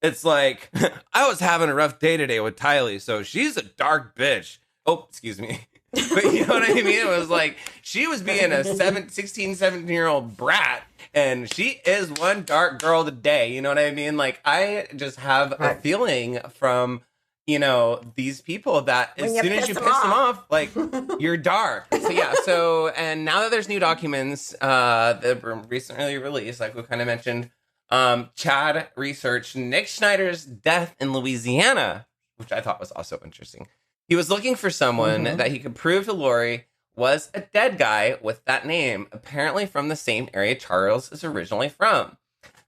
it's like, I was having a rough day today with Tylee, so she's a dark bitch. Oh, excuse me. But you know what I mean? It was like, she was being a 16, 17-year-old brat, and she is one dark girl today. You know what I mean? Like, I just have a feeling from... You know, these people that as soon as you piss them off, like, you're dark. So, yeah. So, and now that there's new documents that were recently released, like we kind of mentioned, Chad researched Nick Schneider's death in Louisiana, which I thought was also interesting. He was looking for someone that he could prove to Lori was a dead guy with that name, apparently from the same area Charles is originally from.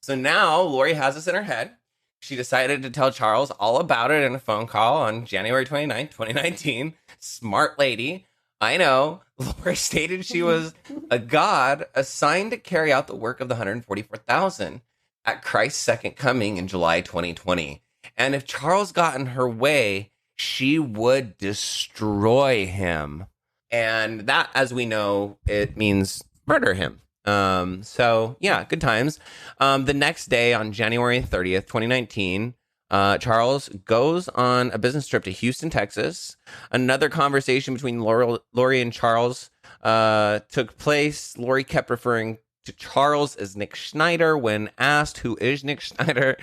So now Lori has this in her head. she decided to tell Charles all about it in a phone call on January 29th, 2019. Smart lady. I know. Lori stated she was a god assigned to carry out the work of the 144,000 at Christ's second coming in July 2020. And if Charles got in her way, she would destroy him. And that, as we know, it means murder him. So yeah, good times. The next day on January 30th, 2019, Charles goes on a business trip to Houston, Texas. Another conversation between Lori and Charles took place. Lori kept referring to Charles as Nick Schneider. When asked who is Nick Schneider,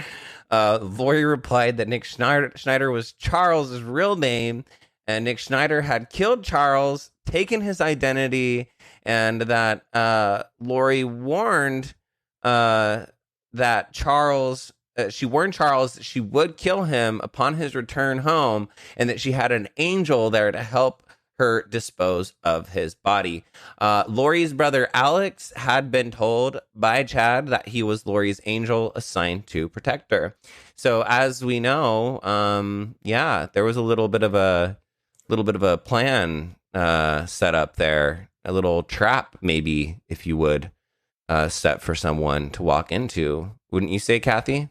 Lori replied that Nick Schneider was Charles's real name, and Nick Schneider had killed Charles, taken his identity, and that Lori warned that Charles. She warned Charles that she would kill him upon his return home, and that she had an angel there to help her dispose of his body. Lori's brother Alex had been told by Chad that he was Lori's angel assigned to protect her. So as we know, there was a little bit of a plan set up there, a little trap, maybe, if you would, set for someone to walk into. Wouldn't you say, Kathy?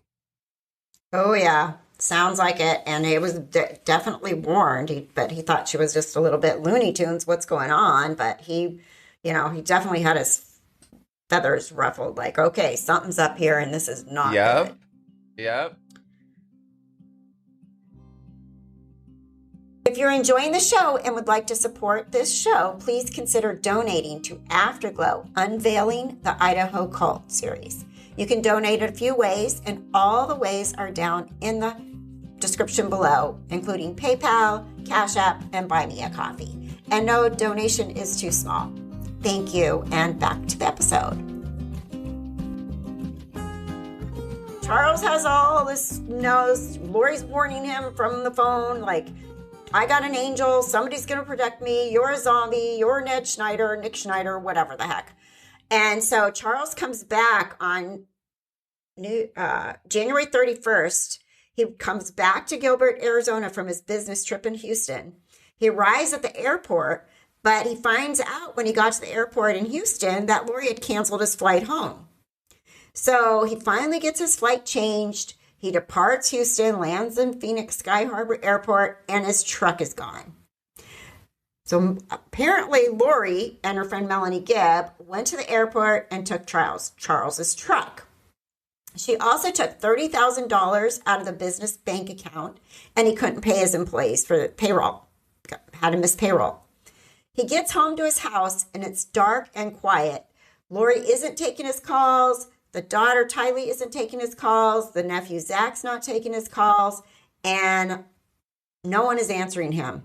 Oh, yeah. Sounds like it. And it was definitely warned, but he thought she was just a little bit Looney Tunes, what's going on. But he definitely had his feathers ruffled, like, okay, something's up here and this is not good. Yep. If you're enjoying the show and would like to support this show, please consider donating to Afterglow, Unveiling the Idaho Cult series. You can donate a few ways, and all the ways are down in the description below, including PayPal, Cash App, and Buy Me a Coffee. And no donation is too small. Thank you, and back to the episode. Charles has all this, Lori's warning him from the phone, like, I got an angel, somebody's going to protect me, you're a zombie, you're Nick Schneider, whatever the heck. And so Charles comes back on January 31st. He comes back to Gilbert, Arizona from his business trip in Houston. He arrives at the airport, but he finds out when he got to the airport in Houston that Lori had canceled his flight home. So he finally gets his flight changed. He departs Houston, lands in Phoenix Sky Harbor Airport, and his truck is gone. So apparently Lori and her friend Melanie Gibb went to the airport and took Charles's truck. She also took $30,000 out of the business bank account, and he couldn't pay his employees for the payroll. Had to miss payroll. He gets home to his house, and it's dark and quiet. Lori isn't taking his calls. The daughter, Tylee, isn't taking his calls. The nephew, Zach's not taking his calls. And no one is answering him.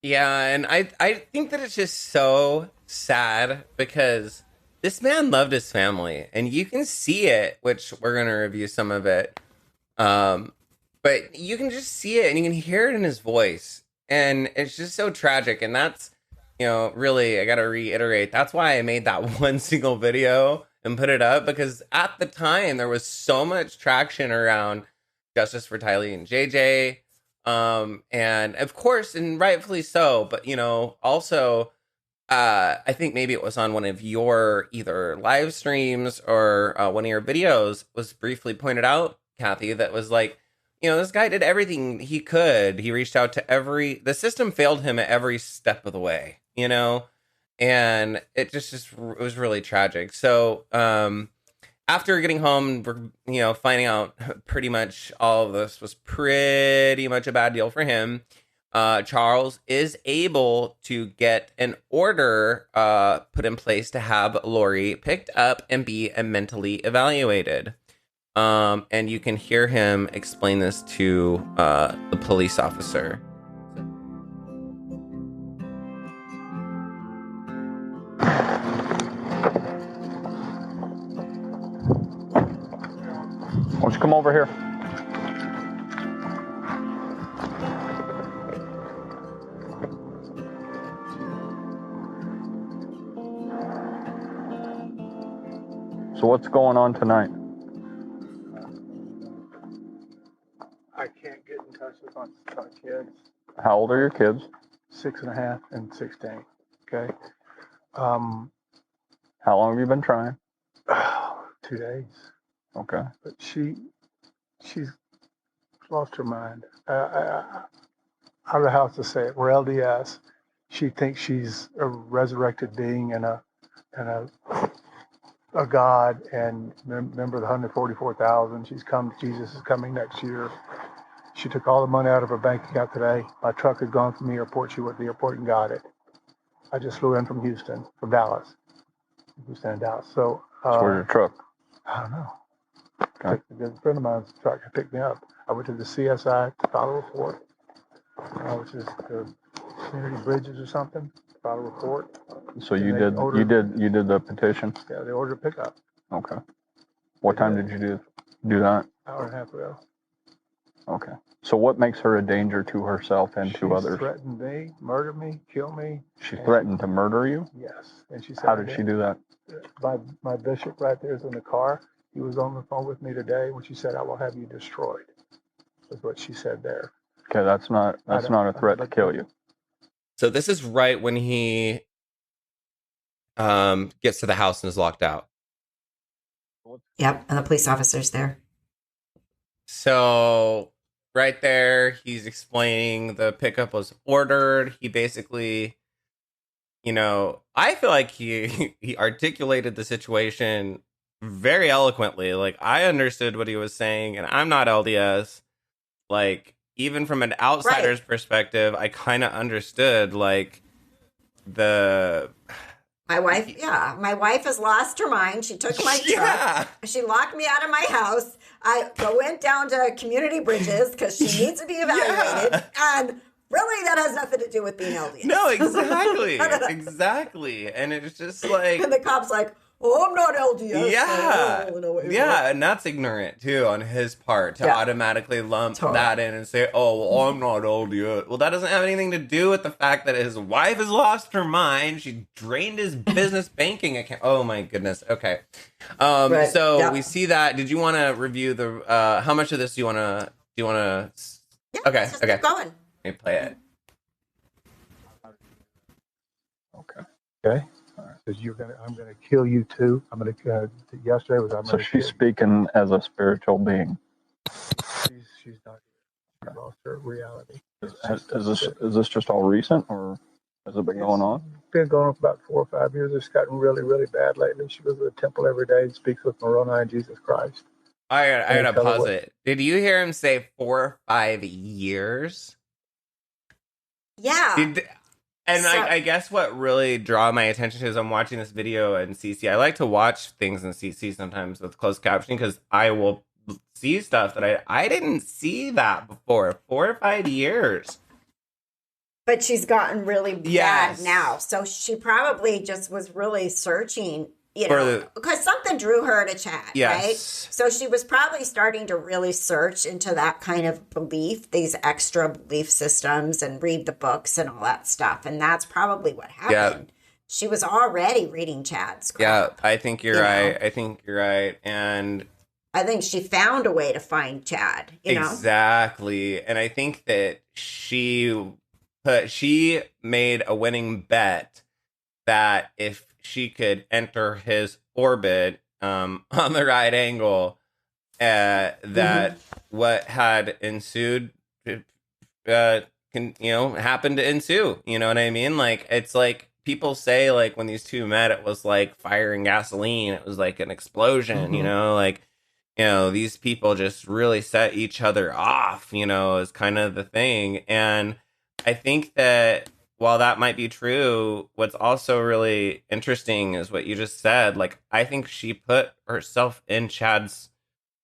Yeah, and I think that it's just so sad because this man loved his family. And you can see it, which we're going to review some of it. But you can just see it and you can hear it in his voice. And it's just so tragic. And that's, really, I got to reiterate, that's why I made that one single video and put it up, because at the time there was so much traction around justice for Tylee and JJ. And of course, and rightfully so, but also, I think maybe it was on one of your either live streams or one of your videos was briefly pointed out, Kathy, that was like, this guy did everything he could. He reached out to the system failed him at every step of the way, and it it was really tragic. So, after getting home, finding out pretty much all of this was pretty much a bad deal for him, Charles is able to get an order put in place to have Lori picked up and be mentally evaluated. And you can hear him explain this to the police officer. Why don't you come over here? So what's going on tonight? kids. How old are your kids? 6.5 and 16. Okay. How long have you been trying? 2 days. Okay. But she's lost her mind. I don't know how else to say it. We're LDS. She thinks she's a resurrected being and a God, and remember the 144,000. Jesus is coming next year. She took all the money out of her bank account today. My truck had gone from the airport. She went to the airport and got it. I just flew in from Dallas. Houston and Dallas. So where's your truck? I don't know. Okay. A good friend of mine's truck picked me up. I went to the CSI to file a report, which is the community bridges or something. To file a report. So you did the petition? Yeah, they ordered a pickup. Okay. What time did you do that? Hour and a half ago. Okay. So what makes her a danger to herself and to others? She threatened me, murder me, kill me. She threatened to murder you? Yes. And she said, how did she do that? My bishop right there is in the car. He was on the phone with me today when she said, I will have you destroyed. That's what she said there. Okay, that's not a threat to kill you. So this is right when he gets to the house and is locked out. Yep, and the police officer's there. So right there, he's explaining the pickup was ordered. He basically, I feel like he articulated the situation very eloquently. Like, I understood what he was saying, and I'm not LDS. Like, even from an outsider's perspective, I kind of understood, like, my wife has lost her mind. She took my truck. She locked me out of my house. I went down to community bridges because she needs to be evaluated. And really, that has nothing to do with being LDS. No, exactly. Exactly. And it's just like... And the cop's like, oh, I'm not LDS. Yeah. And that's ignorant, too, on his part, to automatically lump that in and say, oh, well, I'm not LDS. Well, that doesn't have anything to do with the fact that his wife has lost her mind. She drained his business banking account. Oh, my goodness. Okay. We see that. Did you want to review the... how much of this do you want to... Yeah, okay. Keep going. Let me play it. Okay. Says I'm gonna kill you too. Yesterday was I'm. So she's speaking as a spiritual being. She's not. She lost her reality. Is this just all recent, or has it been going on? It's been going on for about 4 or 5 years. It's gotten really, really bad lately. She goes to the temple every day and speaks with Moroni and Jesus Christ. I gotta pause it. Did you hear him say 4 or 5 years? Yeah. I guess what really draw my attention to is I'm watching this video in CC. I like to watch things in CC sometimes with closed captioning because I will see stuff that I didn't see that before. 4 or 5 years. But she's gotten really bad now. So she probably just was really searching, because something drew her to Chad, right? So she was probably starting to really search into that kind of belief, these extra belief systems, and read the books and all that stuff. And that's probably what happened. Yeah. She was already reading Chad's crap. Yeah, I think you're right. I think you're right. And I think she found a way to find Chad, Exactly. And I think that she made a winning bet that if she could enter his orbit on the right angle, that what had ensued happened to ensue. You know what I mean? Like, it's like people say, like, when these two met, it was like fire and gasoline. It was like an explosion, these people just really set each other off, is kind of the thing. And I think that while that might be true, what's also really interesting is what you just said. Like, I think she put herself in Chad's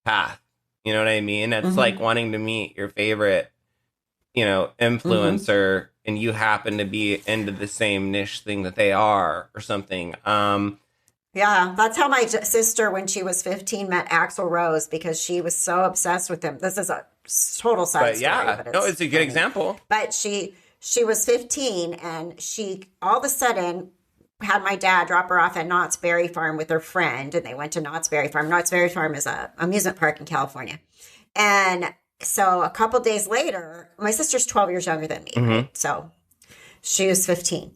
path. You know what I mean? It's like wanting to meet your favorite, influencer, and you happen to be into the same niche thing that they are or something. Yeah, that's how my sister, when she was 15, met Axl Rose because she was so obsessed with him. This is a total side story. Yeah, it's a good example. But she was 15, and she all of a sudden had my dad drop her off at Knott's Berry Farm with her friend, and they went to Knott's Berry Farm. Knott's Berry Farm is a amusement park in California. And So a couple days later, my sister's 12 years younger than me, right? So she was 15.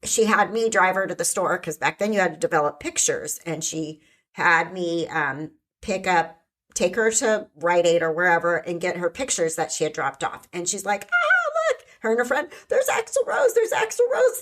She had me drive her to the store because back then you had to develop pictures, and she had me take her to Rite Aid or wherever and get her pictures that she had dropped off. And she's like, look, her and her friend, there's Axl Rose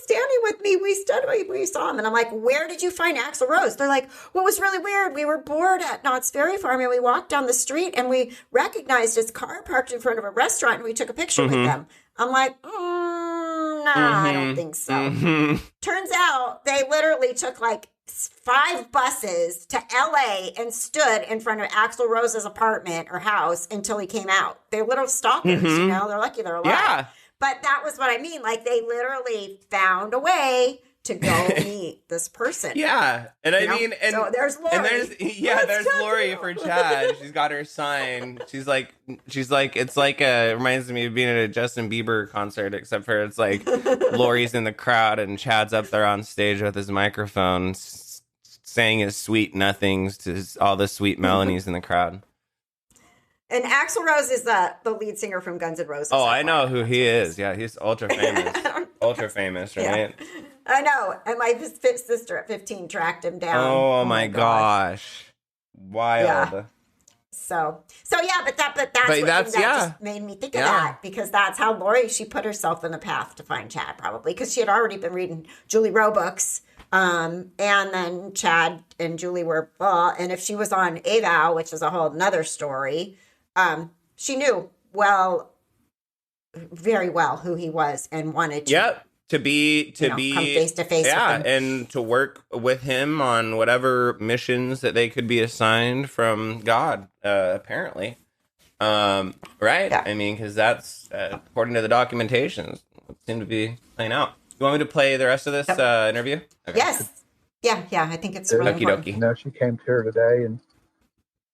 standing with me. We saw him. And I'm like, where did you find Axl Rose? They're like, what was really weird, we were bored at Knott's Berry Farm and we walked down the street and we recognized his car parked in front of a restaurant and we took a picture with them. I'm like, I don't think so. Turns out they literally took like 5 buses to LA and stood in front of Axl Rose's apartment or house until he came out. They're little stalkers, you know, they're lucky they're alive. Yeah. But that was what I mean. Like, they literally found a way to go meet this person. Yeah. And I mean, and so there's Lori. And there's Lori for Chad. She's got her sign. She's like, it's like it reminds me of being at a Justin Bieber concert, except for it's like Lori's in the crowd and Chad's up there on stage with his microphone saying his sweet nothings to all the sweet melodies in the crowd. And Axl Rose is the lead singer from Guns N' Roses. Oh, I know who he is. Yeah, he's ultra famous. Ultra famous, right? Yeah. I know. And my sister at 15 tracked him down. Oh my gosh. Wild. Yeah. So yeah, but that just made me think of that, because that's how Lori, she put herself in the path to find Chad, probably, because she had already been reading Julie Rowe books. And then Chad and Julie were, and if she was on AVOW, which is a whole nother story, she knew very well who he was and wanted to. To be come face to face with him. And to work with him on whatever missions that they could be assigned from God, apparently. Right? Yeah. I mean, because that's, according to the documentations, it seemed to be playing out. You want me to play the rest of this interview? Okay. Yes. Yeah, I think it's really important. You know, she came to her today, and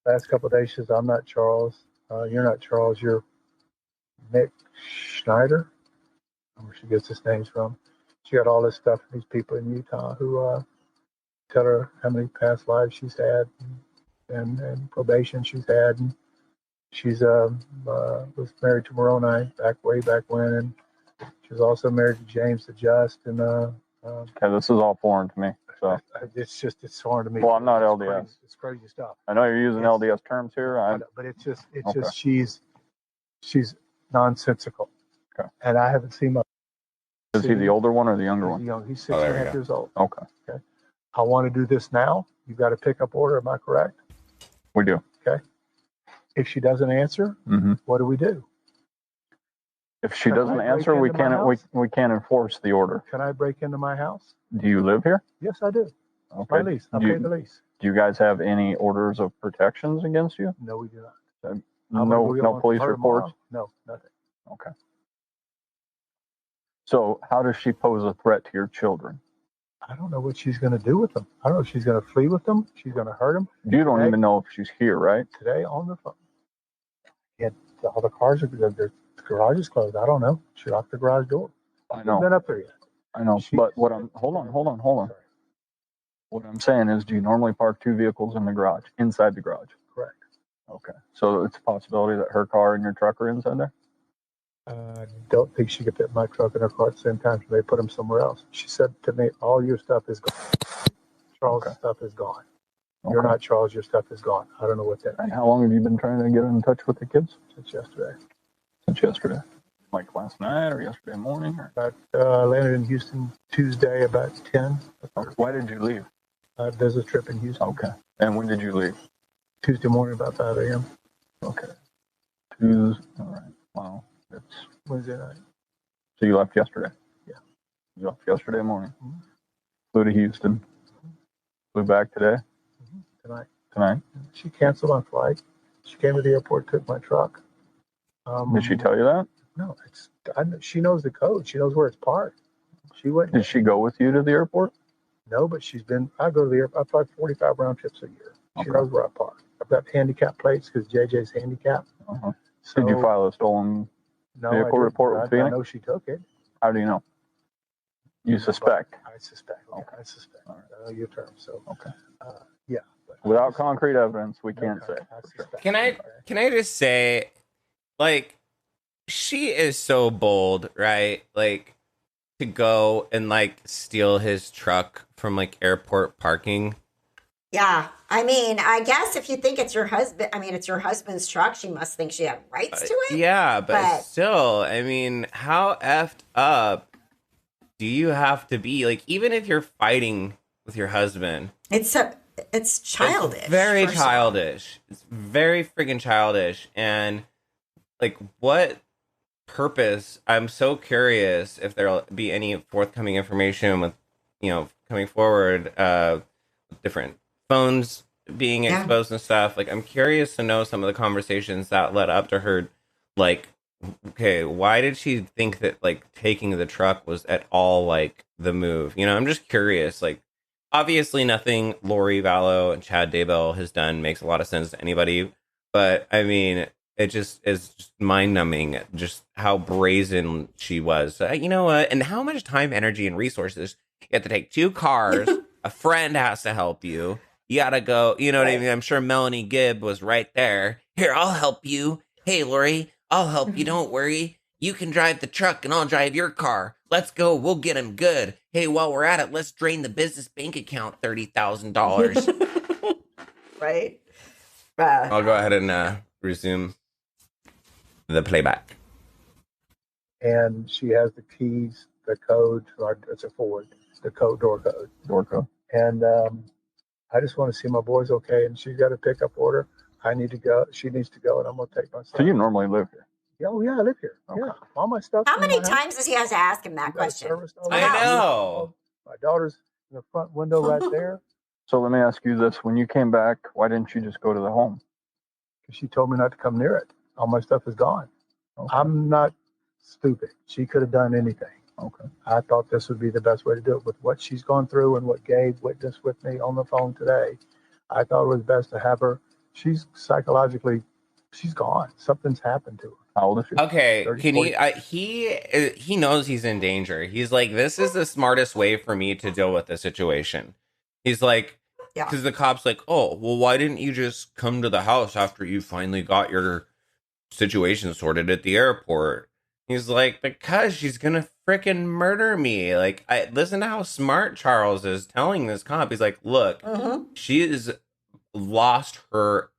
last couple of days she says, I'm not Charles. You're not Charles. You're Nick Schneider. Where she gets his names from. She got all this stuff from these people in Utah who tell her how many past lives she's had and probation she's had. And she's was married to Moroni way back when, and she was also married to James the Just. And okay, this is all foreign to me. So it's foreign to me. Well, I'm not LDS. It's crazy stuff. I know you're using LDS terms here. But it's just she's nonsensical. Okay. And I haven't seen my. Is he the older one or the younger one? Young. He's 6.5 years old. Okay. I want to do this now. You've got a pickup order. Am I correct? We do. Okay. If she doesn't answer, what do we do? If she doesn't answer, we can't enforce the order. Can I break into my house? Do you live here? Yes, I do. Okay. My lease. I pay the lease. Do you guys have any orders of protections against you? No, we do not. No police reports? No, nothing. Okay. So how does she pose a threat to your children? I don't know what she's going to do with them. I don't know if she's going to flee with them. She's going to hurt them. You don't even know if she's here, right? Today on the phone. Yeah, all the cars the garage is closed. I don't know. She locked the garage door. I know. Haven't been up there yet. I know. But hold on. Sorry. What I'm saying is, do you normally park 2 vehicles in the garage, inside the garage? Correct. Okay. So it's a possibility that her car and your truck are inside there? I don't think she could fit my truck and her car at the same time, so they put them somewhere else. She said to me, all your stuff is gone. Charles' stuff is gone. You're not Charles, your stuff is gone. I don't know what that means. How long have you been trying to get in touch with the kids? Since yesterday. Like last night or yesterday morning? Or? I landed in Houston Tuesday about 10. Why did you leave? There's a trip in Houston. Okay. And when did you leave? Tuesday morning about 5 a.m. Okay. Tuesday. All right. Wow. It's Wednesday night. So you left yesterday? Yeah. You left yesterday morning. Flew to Houston. Flew back today? Tonight? She canceled my flight. She came to the airport, took my truck. Did she tell you that? No. She knows the code. She knows where it's parked. She went. Did she go with you to the airport? No, but I go to the airport. I fly 45 round trips a year. She knows where I park. I've got handicap plates because JJ's handicapped. So, did you file a stolen vehicle report with Phoenix? I know she took it. How do you know? You suspect? I suspect. Okay. I suspect. All right. I know your term. So, okay. Yeah. Without concrete evidence, we can't say. Can I just say, like, she is so bold, right? Like, to go and like steal his truck from like airport parking. Yeah. I mean, I guess if you think it's your husband, I mean, it's your husband's truck, she must think she had rights to it. Yeah, but But- still, I mean, how effed up do you have to be? Like, even if you're fighting with your husband, It's childish. it's very first of all. childish. It's very friggin' childish. And like, what purpose? I'm so curious if there'll be any forthcoming information with, coming forward, different phones being Yeah. exposed and stuff. Like, I'm curious to know some of the conversations that led up to her. Like, okay, why did she think that like taking the truck was at all like the move? I'm just curious. Like, obviously, nothing Lori Vallow and Chad Daybell has done makes a lot of sense to anybody. But I mean, it just is just mind numbing just how brazen she was. You know what? And how much time, energy, and resources you have to take 2 cars. A friend has to help you. You gotta go. You know what I mean? I'm sure Melanie Gibb was right there. Here, I'll help you. Hey, Lori, I'll help you. Don't worry. You can drive the truck and I'll drive your car. Let's go. We'll get him good. Hey, while we're at it, let's drain the business bank account $30,000. Right. I'll go ahead and resume the playback. And she has the keys, the code to our, it's a Ford, the door code. And I just want to see my boys okay. And she's got a pickup order. I need to go. She needs to go, and I'm going to take my stuff. So you normally live here? Oh, yeah, I live here. Okay. Yeah. All my stuff. How many times does he have to ask him that question? I know. My daughter's in the front window right there. So let me ask you this. When you came back, why didn't you just go to the home? Because she told me not to come near it. All my stuff is gone. Okay. I'm not stupid. She could have done anything. Okay. I thought this would be the best way to do it. With what she's gone through and what Gabe witnessed with me on the phone today, I thought it was best to have her. She's psychologically, she's gone. Something's happened to her. How old is she? Okay, 30, can 40. he knows he's in danger. He's like, this is the smartest way for me to deal with the situation. He's like, Yeah. because the cop's like, oh, well, why didn't you just come to the house after you finally got your situation sorted at the airport? He's like, because she's gonna freaking murder me. Like, listen to how smart Charles is telling this cop. He's like, look, she is lost her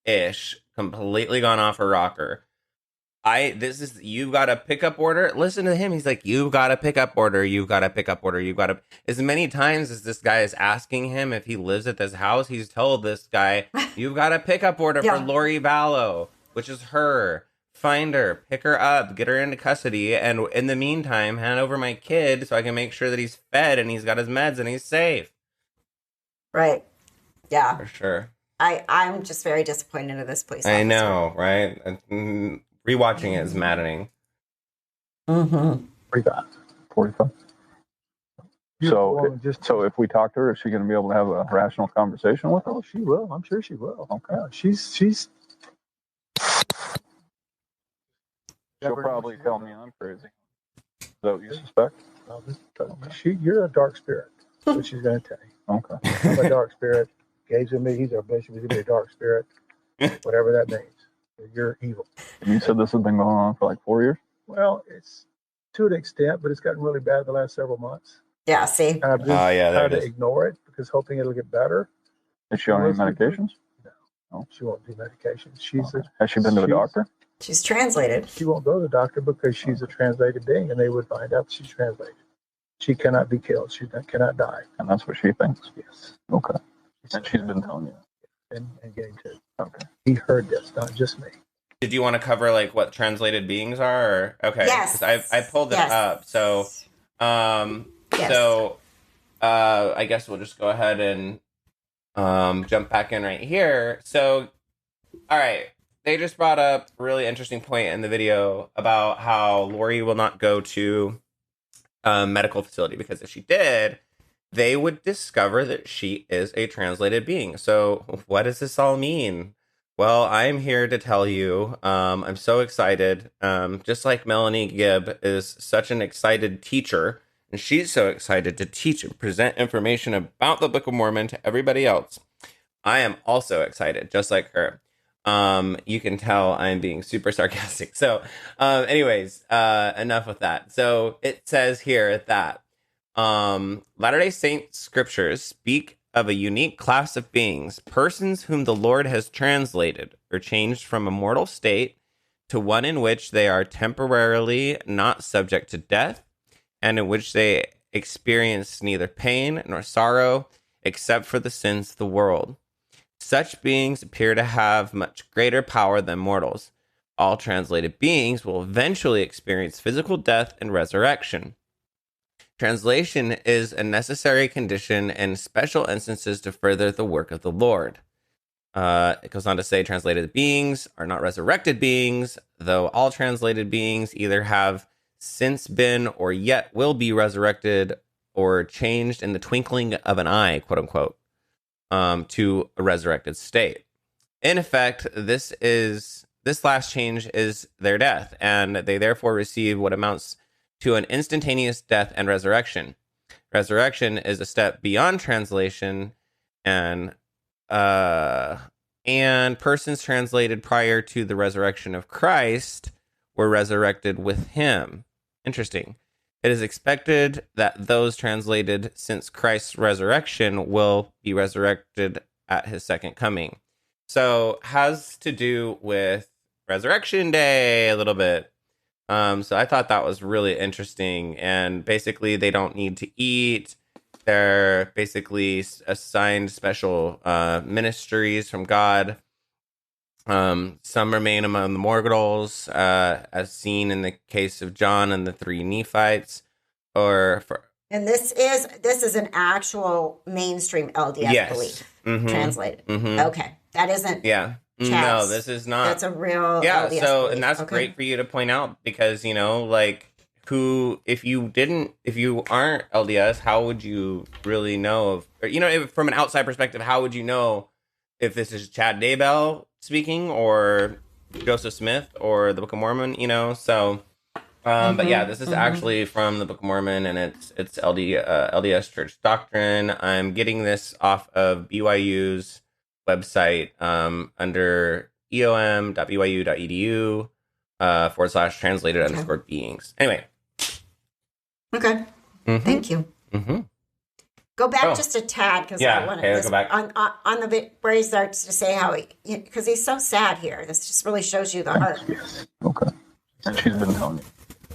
ish, completely gone off her rocker. You've got a pickup order. Listen to him. He's like, you've got a pickup order. You've got a pickup order. You've got a, as many times as this guy is asking him if he lives at this house, he's told this guy, you've got a pickup order for Lori Vallow, which is her. Find her, pick her up, get her into custody, and in the meantime, hand over my kid so I can make sure that he's fed and he's got his meds and he's safe. Right. Yeah. For sure. I'm just very disappointed in this police officer. I know, right? Rewatching it is maddening. 45. So if we talk to her, is she going to be able to have a rational conversation with her? Oh, she will. I'm sure she will. Okay. Yeah, she's. She'll probably tell me I'm crazy. Is that what you suspect? You're a dark spirit. That's what she's going to tell you. Okay. I'm a dark spirit. Gabe's with me. He's our bishop. He's going to be a dark spirit. Whatever that means. You're evil. And you said this has been going on for like 4 years? Well, it's to an extent, but it's gotten really bad the last several months. Yeah, see? And I've just tried to ignore it because hoping it'll get better. Is she on any medications? No, she won't do medications. Has she been to a doctor? She's translated. She won't go to the doctor because she's a translated being, and they would find out she's translated. She cannot be killed. She cannot die. And that's what she thinks? Yes. Okay. And she's been telling you that? And getting to it. Okay. He heard this, not just me. Did you want to cover like what translated beings are? Or? Okay. Yes. 'Cause I pulled it up. So, Yes. so I guess we'll just go ahead and jump back in right here. So, all right. They just brought up a really interesting point in the video about how Lori will not go to a medical facility because if she did, they would discover that she is a translated being. So what does this all mean? Well, I'm here to tell you, I'm so excited. Just like Melanie Gibb is such an excited teacher, and she's so excited to teach and present information about the Book of Mormon to everybody else. I am also excited, just like her. You can tell I'm being super sarcastic. So, anyways, enough with that. So it says here that Latter-day Saint scriptures speak of a unique class of beings, persons whom the Lord has translated or changed from a mortal state to one in which they are temporarily not subject to death, and in which they experience neither pain nor sorrow except for the sins of the world. Such beings appear to have much greater power than mortals. All translated beings will eventually experience physical death and resurrection. Translation is a necessary condition in special instances to further the work of the Lord. It goes on to say translated beings are not resurrected beings, though all translated beings either have since been or yet will be resurrected or changed in the twinkling of an eye, quote unquote, to a resurrected state. In effect, this last change is their death, and they therefore receive what amounts to an instantaneous death and resurrection. Resurrection is a step beyond translation, and persons translated prior to the resurrection of Christ were resurrected with him. Interesting. It is expected that those translated since Christ's resurrection will be resurrected at his second coming. So has to do with Resurrection Day a little bit. So I thought that was really interesting. And basically, they don't need to eat. They're basically assigned special ministries from God. Some remain among the mortals, as seen in the case of John and the three Nephites. And this is an actual mainstream LDS belief translated. Okay, that isn't. Yeah. Chad's. No, this is not. That's a real LDS belief. And that's great for you to point out, because if you aren't LDS, how would you really know from an outside perspective, how would you know if this is Chad Daybell speaking or Joseph Smith or the Book of Mormon? So but yeah, this is actually from the Book of Mormon, and it's LDS Church Doctrine. I'm getting this off of BYU's website under eom.byu.edu /translated _beings. Anyway. Okay. Thank you. Go back just a tad, because I want to go back on the bit where he starts to say how because he's so sad here. This just really shows you the heart. Yes. Okay. And she's been telling you.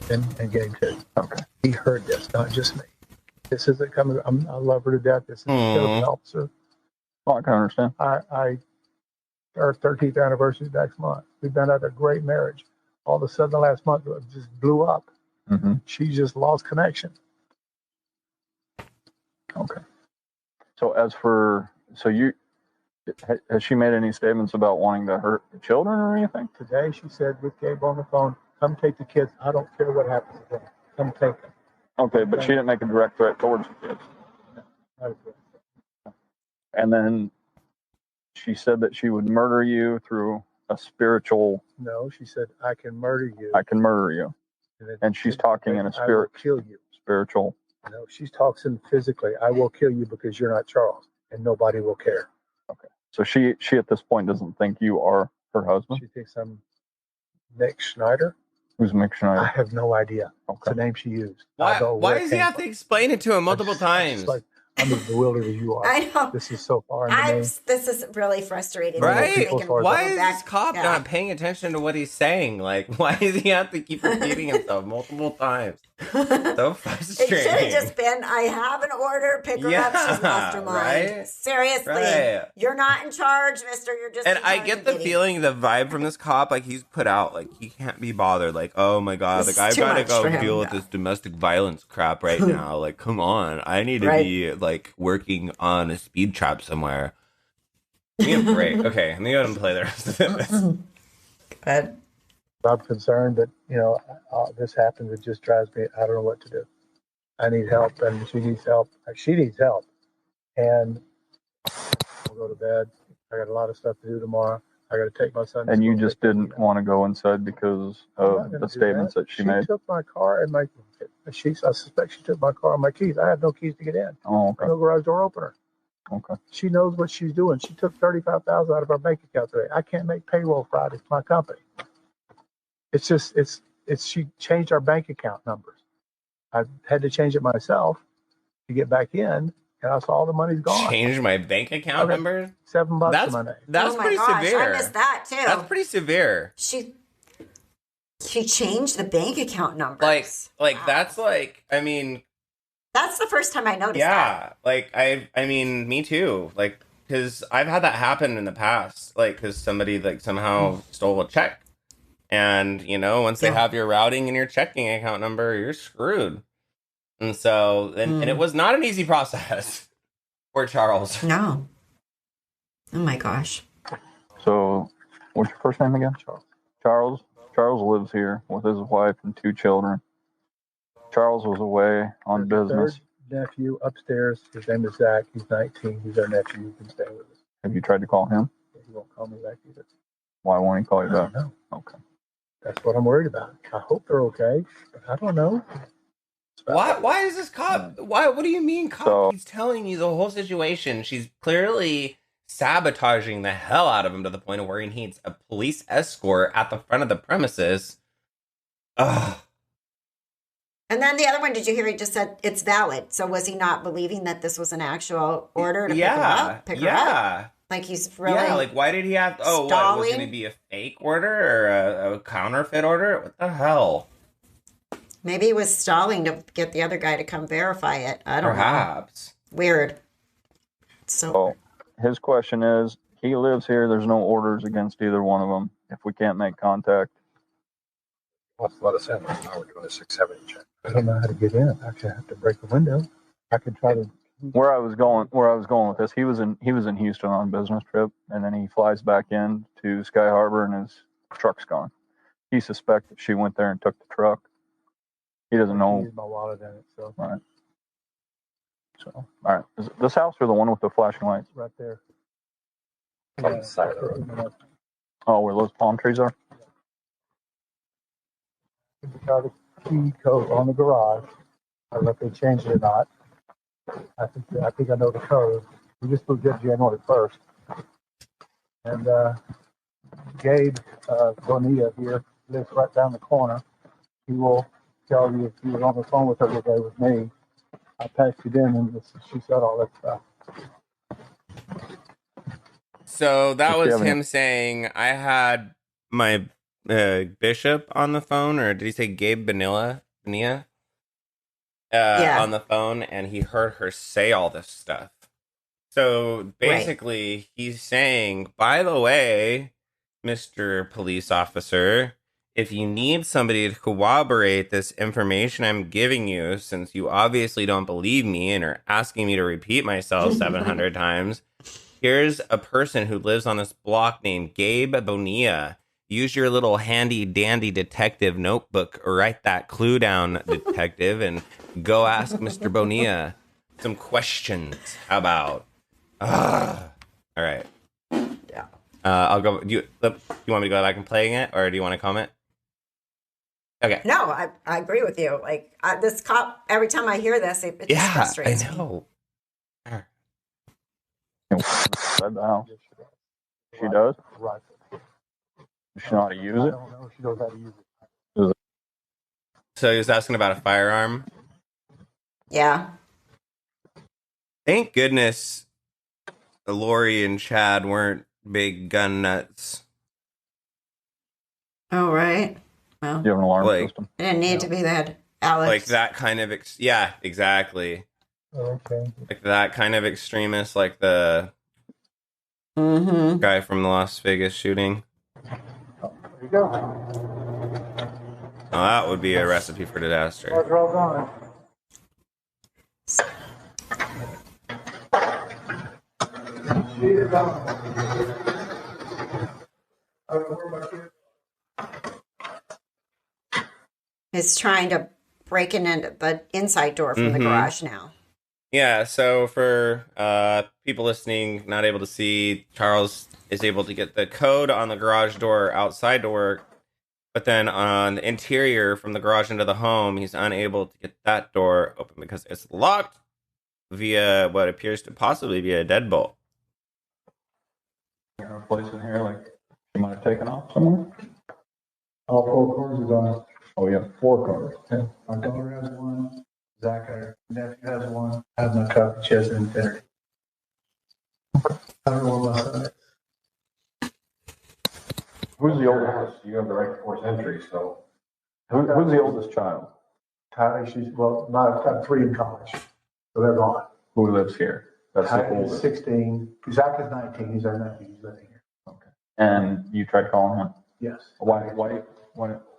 And Gabe too. Okay. He heard this, not just me. This isn't coming. I love her to death. This is a helps her. Well, I can understand. Our 13th anniversary is next month. We've been at a great marriage. All of a sudden, the last month it just blew up. She just lost connection. Okay. So has she made any statements about wanting to hurt the children or anything? Today she said with Gabe on the phone, "Come take the kids. I don't care what happens to them. Come take them." Okay, but she didn't make a direct threat towards the kids. No. And then she said that she would murder you through a spiritual. No, she said, "I can murder you. I can murder you." And she's talking in a spirit. I will kill you. Spiritual. No, she's talking physically. I will kill you because you're not Charles, and nobody will care. Okay. So she at this point doesn't think you are her husband? She thinks I'm Nick Schneider. Who's Mick Schneider? I have no idea. Okay. It's the name she used. Why does he have to explain it to him multiple times? It's like, I'm as bewildered as you are. I know. This is so far in the name. This is really frustrating. Right? Why Why is this cop not paying attention to what he's saying? Like, why does he have to keep repeating himself multiple times? So frustrating. It should have just been, I have an order, pick her up, she's mastermind. Right? Seriously, you're not in charge, mister, you're just And I get the feeling, the vibe from this cop, like he's put out, like he can't be bothered. Like, oh my God, like I've got to go deal with this domestic violence crap right now. Like, come on, I need to be like working on a speed trap somewhere. Give me a break. Okay, let me go ahead and play the rest of this. Good. I'm concerned that, this happens. It just drives me. I don't know what to do. I need help, and she needs help. She needs help. And I'll go to bed. I got a lot of stuff to do tomorrow. I got to take my son. And you just didn't want to go inside because of the statements that she made? She took my car and I suspect she took my car and my keys. I have no keys to get in. Oh, okay. No garage door opener. Okay. She knows what she's doing. She took $35,000 out of our bank account today. I can't make payroll Friday for my company. It's just she changed our bank account numbers. I had to change it myself to get back in, and I saw all the money's gone. Change my bank account Okay. number? $7 in my name. That's Oh my pretty gosh, severe. I missed that too. That's pretty severe. She changed the bank account numbers. Like Wow. that's like, I mean, That's the first time I noticed that. yeah, like I mean, me too. Like, because I've had that happen in the past. Like, because somebody like somehow stole a check, and once they have your routing and your checking account number, you're screwed. And so, and it was not an easy process for Charles. No. Oh my gosh. So, what's your first name again? Charles. Charles lives here with his wife and 2 children. Charles was away on business. Third nephew upstairs. His name is Zach. He's 19. He's our nephew. He can stay with us. Have you tried to call him? He won't call me back either. Why won't he call you I back? don't know. Okay. That's what I'm worried about. I hope they're okay, but I don't know. Why is this cop? What do you mean cop? He's telling you the whole situation. She's clearly sabotaging the hell out of him to the point of where he needs a police escort at the front of the premises. Ugh. And then the other one, did you hear he just said it's valid? So was he not believing that this was an actual order to pick her up? Like he's really like why did he have what was it going to be a fake order or a counterfeit order? What the hell? Maybe he was stalling to get the other guy to come verify it. I don't know. Perhaps. Weird. So his question is, he lives here, there's no orders against either one of them. If we can't make contact, What's let us in? Now we're doing a 670 check. I don't know how to get in. Actually, I have to break the window. I could try to. where I was going with this, he was in Houston on a business trip, and then he flies back in to Sky Harbor, and his truck's gone. He suspects that she went there and took the truck. He doesn't know. My wallet in it, so. Right. So, all right. Is it this house or the one with the flashing lights? Right there. On the side of the road. Oh, where those palm trees are? We got a key code on the garage. I don't know if they changed it or not. I think I know the code. We just moved in January 1st. And Gabe Bonilla here lives right down the corner. He will tell you if he was on the phone with her today with me. I passed it in and she said all that stuff. So that was him saying, I had my bishop on the phone, or did he say Gabe Bonilla? On the phone, and he heard her say all this stuff. So basically, he's saying, by the way, Mr. Police Officer, if you need somebody to corroborate this information I'm giving you, since you obviously don't believe me and are asking me to repeat myself 700 times, here's a person who lives on this block named Gabe Bonilla. Use your little handy dandy detective notebook, write that clue down, detective, and go ask Mr. Bonilla some questions. How about? All right. Yeah. I'll go. Do you want me to go back and playing it, or do you want to comment? Okay. No, I agree with you. Like this cop, every time I hear this, it just frustrates me. I know. Inside the house. She does? Right. Does she know how to use it? I don't know if she knows how to use it. So he was asking about a firearm. Yeah. Thank goodness Lori and Chad weren't big gun nuts. Oh, right. Well, Do you have an alarm system? it didn't need to be that, Alex. Like that kind of, yeah, exactly. Okay. Like that kind of extremist, like the guy from the Las Vegas shooting. There you go. Oh, that would be a recipe for disaster. Cards are all gone. He's trying to break in the inside door from the garage now. Yeah, so for people listening, not able to see, Charles is able to get the code on the garage door outside to work, but then on the interior from the garage into the home, he's unable to get that door open because it's locked. via what appears to possibly be a deadbolt. There a place in here like you might have taken off somewhere? All 4 cars are gone. Oh, yeah, 4 cars. Yeah. My daughter has one. Zach, our nephew, has one. I have my truck. She has an Infinity. I don't know what else. Who's the oldest? You have the right to force entry, so. Who's the oldest child? Tyler, I've got 3 in college, so they're gone. Who lives here? That's the Tyler's oldest. 16. Zach is 19. He's our nephew. He's living here. Okay. And you tried calling him? Yes. Why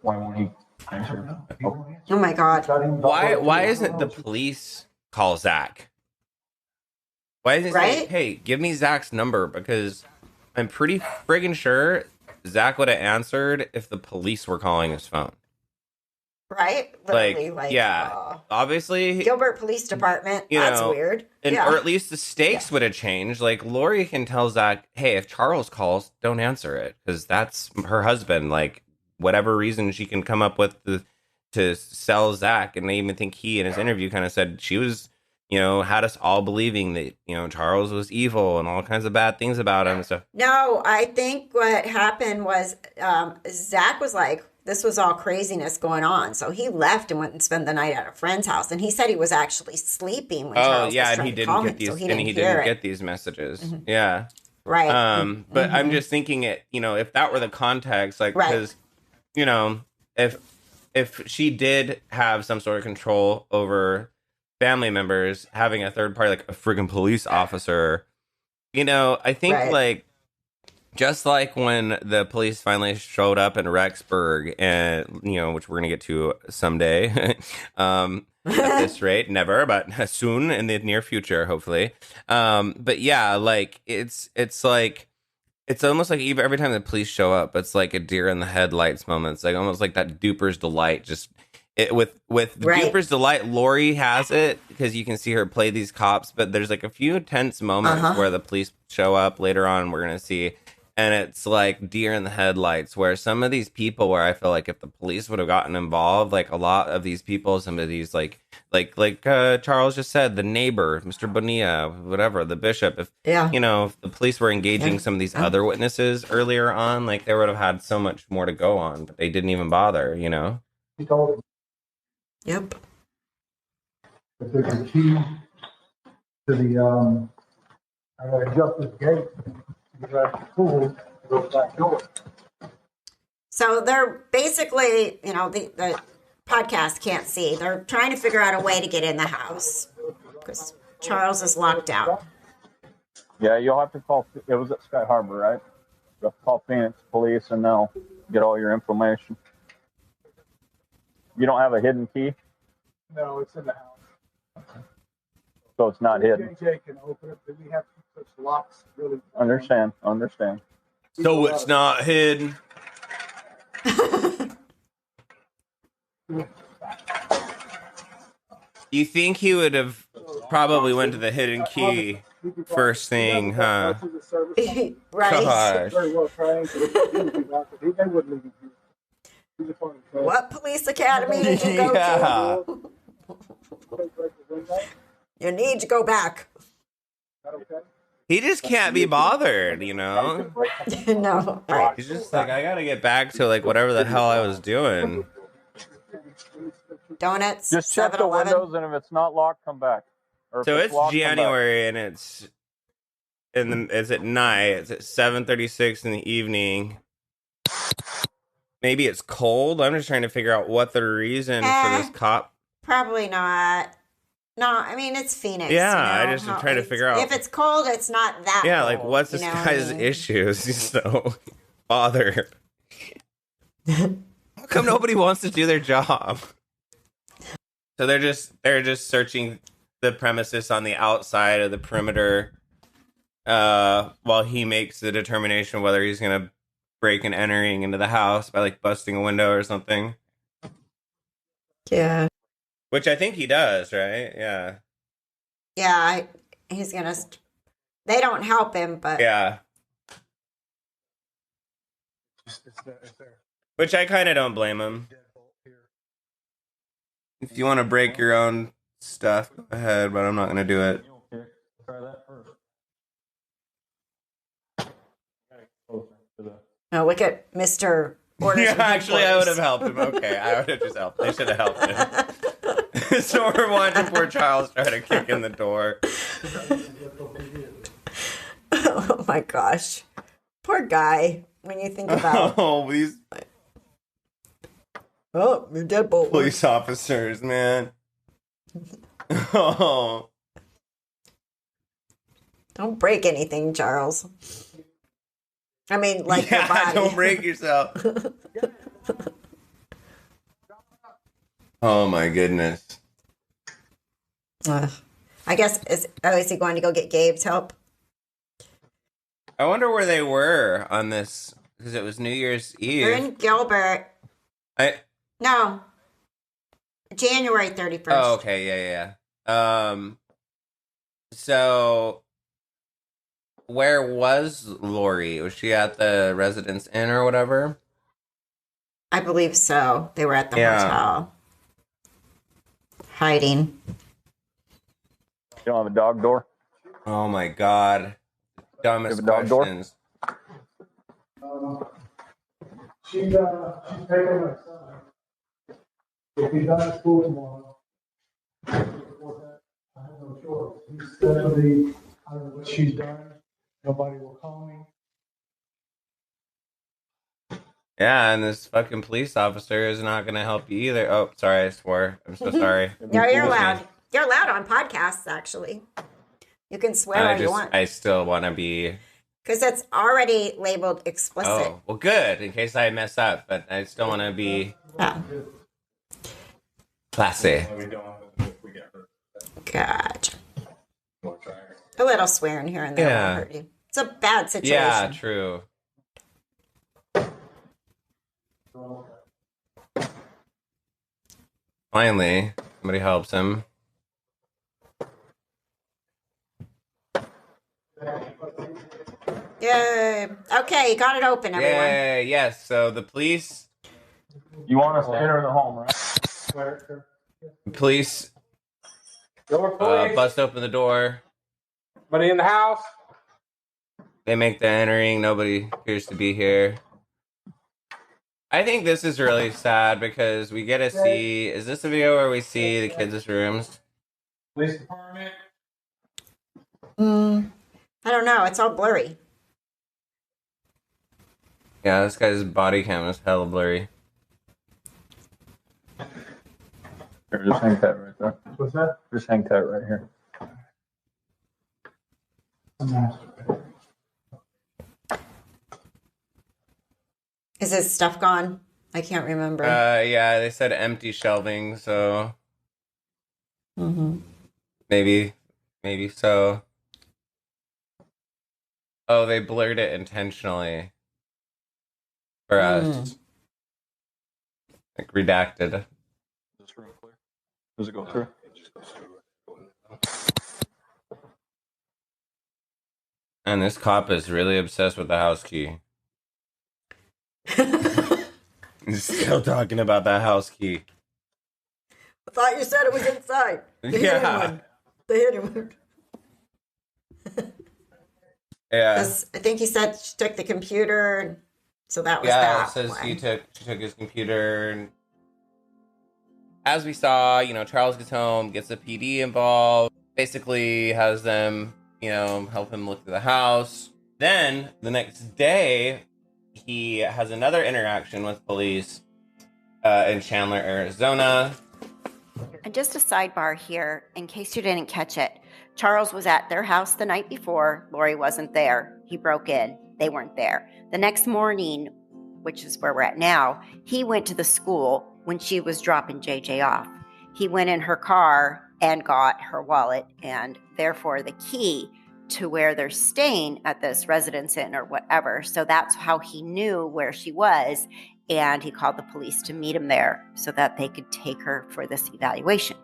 won't he answer? Oh my God. Why isn't the police call Zach? Why isn't he say, hey, give me Zach's number? Because I'm pretty friggin' sure Zach would have answered if the police were calling his phone. Right? Literally, yeah. Obviously, Gilbert Police Department. That's weird. And, or at least the stakes would have changed. Like, Lori can tell Zach, hey, if Charles calls, don't answer it. Because that's her husband. Like, whatever reason she can come up with to sell Zach. And I even think he, in his interview, kind of said she was, had us all believing that, Charles was evil and all kinds of bad things about him and stuff. No, I think what happened was Zach was like, this was all craziness going on. So he left and went and spent the night at a friend's house. And he said he was actually sleeping when Charles was trying and he to didn't call get him, these, so he and didn't he hear didn't it. get these messages. Mm-hmm. Yeah. Right. But I'm just thinking it, if that were the context, like, because, if she did have some sort of control over family members, having a third party, like a friggin' police officer, I think like, just like when the police finally showed up in Rexburg, and which we're gonna get to someday, at this rate, never, but soon in the near future, hopefully. But yeah, like it's like it's almost like even every time the police show up, it's like a deer in the headlights moment. It's like almost like that Duper's delight. Just with Duper's delight, Lori has it because you can see her play these cops, but there's like a few tense moments where the police show up later on. We're gonna see. And it's like deer in the headlights, where some of these people, where I feel like if the police would have gotten involved, like a lot of these people, some of these like Charles just said, the neighbor, Mr. Bonilla, whatever, the bishop, if the police were engaging some of these other witnesses earlier on, like they would have had so much more to go on, but they didn't even bother, He told him. Yep. If there's a key to the justice gate, you got the pool, go back door. So they're basically, the podcast can't see. They're trying to figure out a way to get in the house because Charles is locked out. Yeah, you'll have to call. It was at Sky Harbor, right? You'll have to call Phoenix Police, and they'll get all your information. You don't have a hidden key? No, it's in the house. Okay. So it's not hidden. JJ can open it, but we have to put locks really. Understand. So it's not hidden. You think he would have probably went to the hidden key first thing, huh? Right. Gosh. What police academy did you go to? You need to go back. He just can't be bothered, No. Right. He's just like, I gotta get back to like whatever the hell I was doing. Donuts. Just check the 7-Eleven. windows, and if it's not locked, come back. Or So if it's locked, come back. January, and it's at night. It's at 7:36 in the evening. Maybe it's cold. I'm just trying to figure out what the reason for this cop. Probably not. No, I mean, it's Phoenix. Yeah, I just am trying to figure out. If it's cold, it's not that Yeah, cold, like what's this guy's issues? He's so bothered. How come nobody wants to do their job? So they're just searching the premises on the outside of the perimeter, while he makes the determination whether he's gonna break and entering into the house by like busting a window or something. Yeah. Which I think he does, right? Yeah. Yeah, he's gonna. They don't help him, but Yeah. It's there. Which I kind of don't blame him. If you want to break your own stuff. Go ahead, but I'm not gonna do it. Okay, try that first. Oh, look at Mr. Orders. Yeah, from actually, I would have headquarters. helped him. Okay, I would have just helped. They should have helped him. So we're watching poor Charles try to kick in the door. Oh my gosh. Poor guy. When you think about Oh, these your deadbolt. police officers, man. Oh. Don't break anything, Charles. I mean, like your Yeah, body. don't break yourself. Oh my goodness. Ugh. I guess is he going to go get Gabe's help? I wonder where they were on this, because it was New Year's Eve. They're in Gilbert. No. January 31st. Oh, okay, yeah. So where was Lori? Was she at the Residence Inn or whatever? I believe so. They were at the Yeah. hotel. Hiding. You don't have a dog door? Oh my god. Dumbest You have a dog door? questions. She's taking my son. If he's not at school tomorrow, I have no choice. He's 70. I don't know what she's done. Nobody will call me. Yeah, and this fucking police officer is not gonna help you either. Oh, sorry, I swore. I'm so sorry. No, you're allowed. You're allowed on podcasts, actually. You can swear all you want. I still want to be. Because it's already labeled explicit. Oh, well, good, in case I mess up, but I still want to be Yeah. classy. Gotcha. A little swearing here and there Yeah. won't hurt you. It's a bad situation. Yeah, true. Finally, somebody helps him. Yay. Okay, you got it open, everyone. Yay, yes. So the police You want us to enter the home, right? bust open the door. Anybody in the house? They make the entering. Nobody appears to be here. I think this is really sad because we get to see. Is this a video where we see the kids' rooms? Police department? I don't know. It's all blurry. Yeah, this guy's body cam is hella blurry. Here, just hang tight right there. What's that? Just hang tight right here. Is his stuff gone? I can't remember. Yeah, they said empty shelving, so maybe so. Oh, they blurred it intentionally for us. Like redacted. Is this room clear? Does it go through? And this cop is really obsessed with the house key. He's still talking about that house key. I thought you said it was inside. Yeah. The hidden one. Yeah. I think he said she took the computer, so that was Yeah, that. it says one. she took his computer. And as we saw, Charles gets home, gets the PD involved, basically has them, help him look through the house. Then the next day, he has another interaction with police in Chandler, Arizona. And just a sidebar here, in case you didn't catch it, Charles was at their house the night before. Lori wasn't there. He broke in. They weren't there. The next morning, which is where we're at now, he went to the school when she was dropping JJ off. He went in her car and got her wallet and therefore the key to where they're staying at this Residence Inn or whatever. So that's how he knew where she was. And he called the police to meet him there so that they could take her for this evaluation.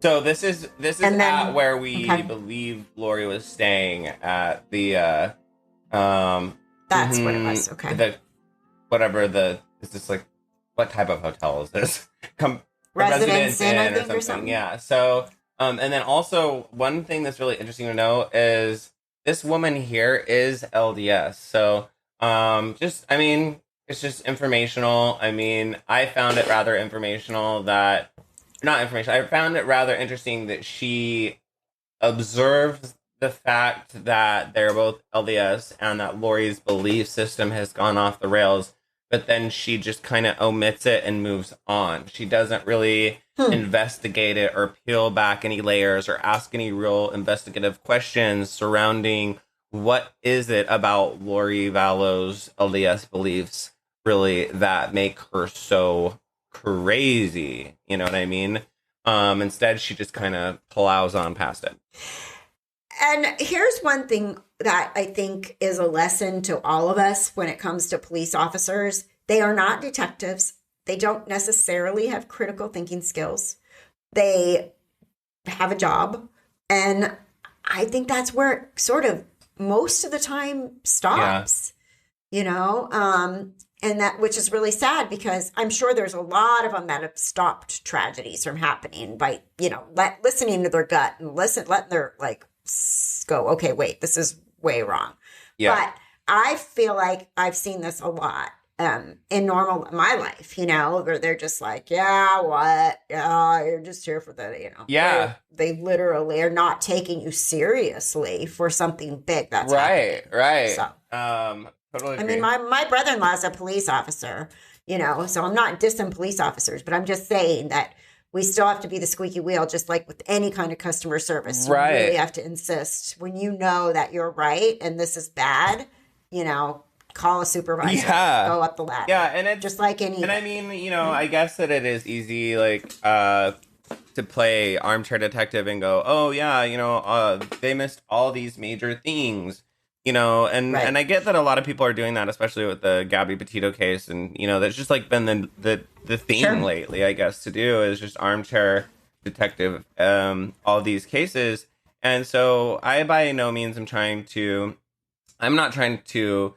So this is And then- at where we okay. believe Lori was staying at the That's what it was. Okay. is this like, what type of hotel is this? residence in, I or think, something. or something. Yeah. So, and then also one thing that's really interesting to know is this woman here is LDS. So, I mean, it's just informational. I mean, I found it rather informational that, not informational, I found it rather interesting that she observes the fact that they're both LDS and that Lori's belief system has gone off the rails, but then she just kind of omits it and moves on. She doesn't really investigate it or peel back any layers or ask any real investigative questions surrounding what is it about Lori Vallow's LDS beliefs really that make her so crazy. You know what I mean? Instead, she just kind of plows on past it. And here's one thing that I think is a lesson to all of us when it comes to police officers. They are not detectives. They don't necessarily have critical thinking skills. They have a job. And I think that's where it sort of most of the time stops, you know? And that, which is really sad because I'm sure there's a lot of them that have stopped tragedies from happening by, you know, listening to their gut and letting their go, okay, wait, this is way wrong. Yeah. But I feel like I've seen this a lot in my life, you know, where they're just like, yeah, what? Yeah, you're just here for the, you know. Yeah. They literally are not taking you seriously for something big that's right, happening. right. So, totally I agree. mean, my brother-in-law is a police officer, you know, so I'm not dissing police officers, but I'm just saying that we still have to be the squeaky wheel, just like with any kind of customer service. Right. You really have to insist when you know that you're right and this is bad, you know, call a supervisor, go up the ladder. Yeah, and it's just like any. And I mean, you know, I guess that it is easy, like, to play armchair detective and go, oh yeah, you know, they missed all these major things, you know, and I get that a lot of people are doing that, especially with the Gabby Petito case, and you know, that's just like been the theme lately, I guess, to do is just armchair detective, all these cases, and so I by no means I'm not trying to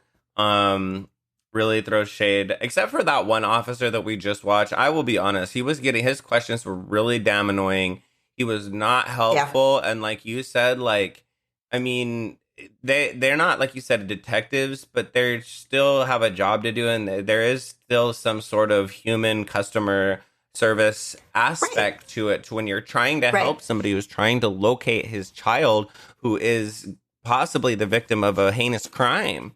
really throw shade, except for that one officer that we just watched. I will be honest, his questions were really damn annoying. He was not helpful, and like you said, like, I mean, they're not, like you said, detectives, but they still have a job to do, and there is still some sort of human customer service aspect to it, to when you're trying to help somebody who's trying to locate his child who is possibly the victim of a heinous crime.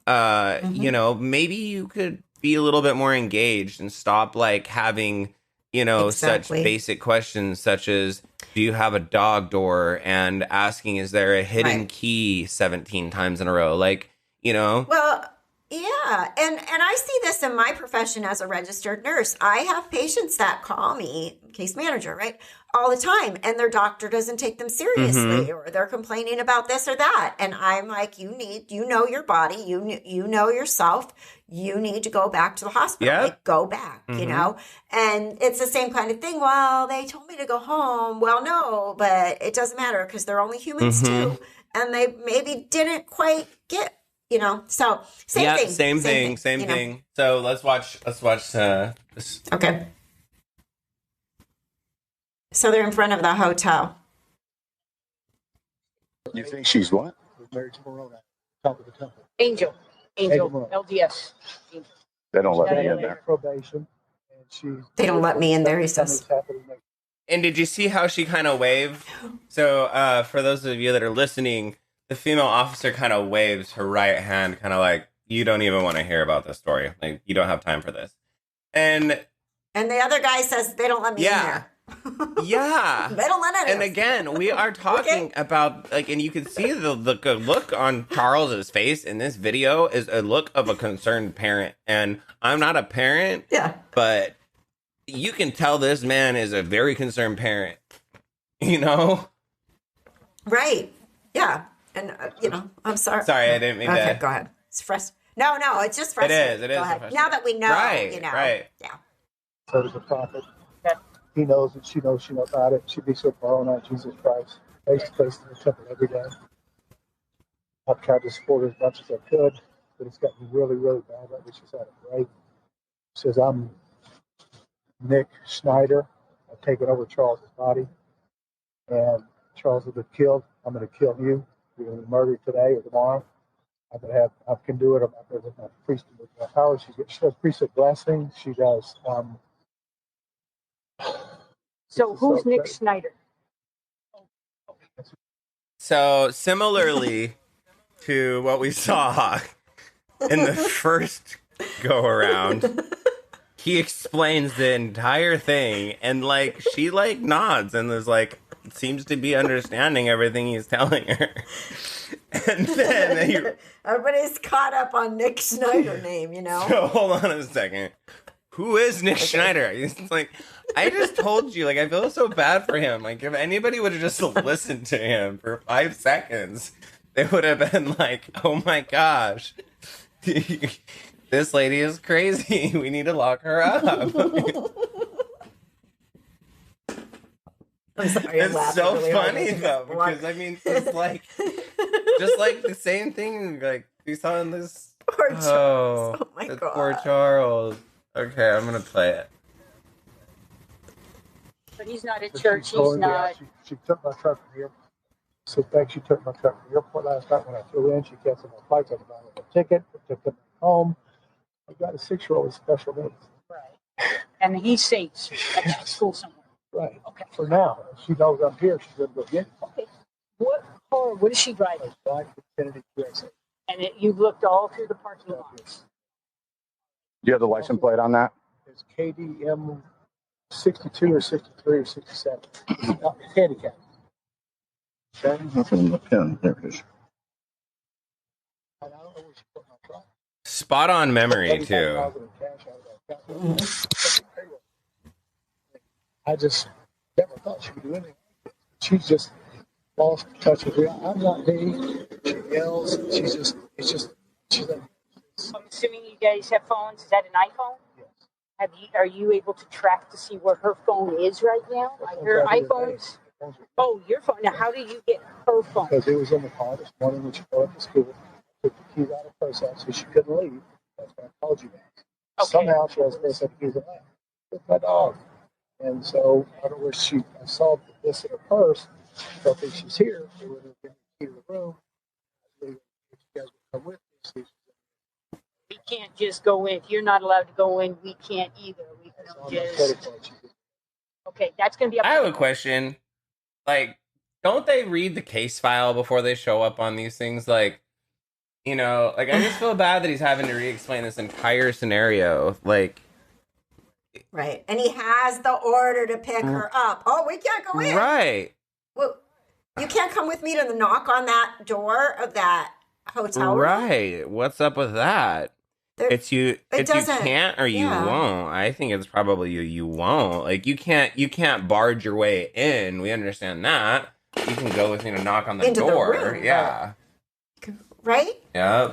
You know, maybe you could be a little bit more engaged and stop like having, you know, such basic questions such as, do you have a dog door, and asking, is there a hidden key 17 times in a row? Like, you know? Well, yeah. And I see this in my profession as a registered nurse. I have patients that call me, case manager, right, all the time, and their doctor doesn't take them seriously, or they're complaining about this or that. And I'm like, you know your body, you know yourself, you need to go back to the hospital. Like, go back, you know? And it's the same kind of thing. Well, they told me to go home. Well, no, but it doesn't matter because they're only humans too. And they maybe didn't quite get, you know, so same thing. So let's watch this. Okay. So they're in front of the hotel. You think she's what? Married to Moroni, top of the temple. Angel, Moroni. LDS. Angel. They don't let me She's in there. Probation, and They don't let me in there, he says. And did you see how she kind of waved? So for those of you that are listening, the female officer kind of waves her right hand, kind of like, you don't even want to hear about this story. Like, you don't have time for this. And the other guy says they don't let me in there. Yeah. They don't let And again, we are talking about, like, and you can see the look on Charles's face in this video is a look of a concerned parent. And I'm not a parent, but you can tell this man is a very concerned parent, you know? Right. Yeah. And, you know, I'm sorry. Sorry, I didn't mean to. Okay, go ahead. It's frustrating. No, it's just frustrating. It is. Now that we know, you know. Right. Yeah. So does the prophet. He knows it. She knows about it. She'd be so far on Jesus Christ. Face to face in the temple every day. I've tried to support her as much as I could, but it's gotten really, really bad. Like she's had a break. Says, I'm Nick Schneider. I've taken over Charles's body, and Charles will be killed. I'm going to kill you. You're going to be murdered today or tomorrow. I can do it. I'm up there with my priest with my power. She does priesthood blessing. She does. So who's Nick Snyder? So similarly to what we saw in the first go around, he explains the entire thing, and like she like nods and is like seems to be understanding everything he's telling her. And then everybody's caught up on Nick Snyder name, you know. So hold on a second. Who is Nick Schneider? It's like, I just told you, like, I feel so bad for him. Like, if anybody would have just listened to him for 5 seconds, they would have been like, oh my gosh, this lady is crazy. We need to lock her up. I'm sorry, it's so really funny, though, because, I mean, it's like, just like the same thing, like, we saw in this. Poor Charles. Oh my God. Poor Charles. Okay, I'm gonna play it. But he's not at church. He's not. She took my truck from the airport. So back, she took my truck from the airport last night when I flew in. She canceled my flights. I bought a ticket. Took them home. I got a 6-year-old with special needs. Right. And he's safe at school somewhere. Right. Okay. For now, she knows I'm here. She's gonna go get me. Okay. What car? What is she driving? Black Infiniti QX80. And you've looked all through the parking lots. Do you have the license plate on that? It's KDM 62 or 63 or 67. It's handicapped. Okay. Nothing in the pen. There it is. And I don't know where she put my truck. Spot on memory, too. I just never thought she would do anything. She's just lost touch with me. I'm not me. She yells. She's like, I'm assuming you guys have phones. Is that an iPhone? yes. Are you able to track to see where her phone is right now? Like her iPhones? Oh, your phone. Now, how did you get her phone? Because it was in the car this morning when she got up to school. Took the keys out of her purse out so she couldn't leave. That's why I called you guys. Okay. Somehow she has the keys in there with my dog. And so I don't know where I saw this in her purse. I don't think she's here. They would have given the key to the room. If you guys would come with me, We can't just go in. If you're not allowed to go in, we can't either. We can just. Okay, that's going to be up. I have a question. Like, don't they read the case file before they show up on these things? Like, you know, like I just feel bad that he's having to re-explain this entire scenario. Like, right, and he has the order to pick her up. Oh, we can't go in. Right. Well, you can't come with me to the knock on that door of that hotel room. Right. What's up with that? It's you can't or you won't. I think it's probably you won't. Like you can't barge your way in. We understand that. You can go with me to knock on the Into door. the room, yeah. Right? Yeah.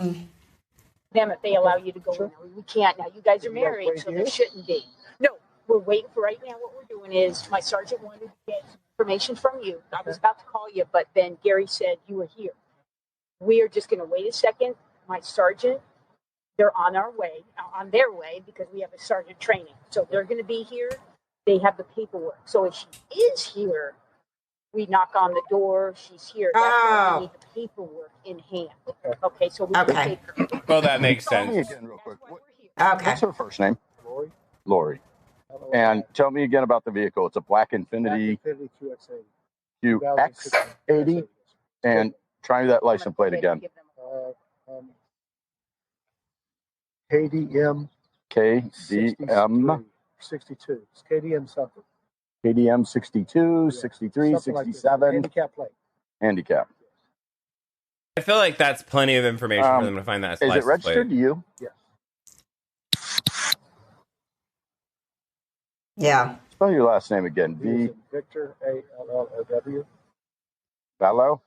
Them if they allow you to go in. We can't now. You guys are married, so there shouldn't be. No, we're waiting for right now. What we're doing is my sergeant wanted to get some information from you. I was about to call you, but then Gary said you were here. We are just going to wait a second. My sergeant, they're on their way because we have a sergeant training. So they're going to be here. They have the paperwork. So if she is here, we knock on the door. She's here. That's why we need the paperwork in hand. Okay, so we can take her. Well, that makes Tell me sense. again real quick. Okay. What's her first name? Lori. Lori. And tell me again about the vehicle. It's a black Infiniti QX80. And try that license plate again. KDM KDM 62. It's KDM something. KDM 62, 63, Something like 67. that. Handicap plate. Handicap. I feel like that's plenty of information for them to find that. Is it registered to you? Yes. Yeah. Spell your last name again. V. Victor ALLOW. Vallow?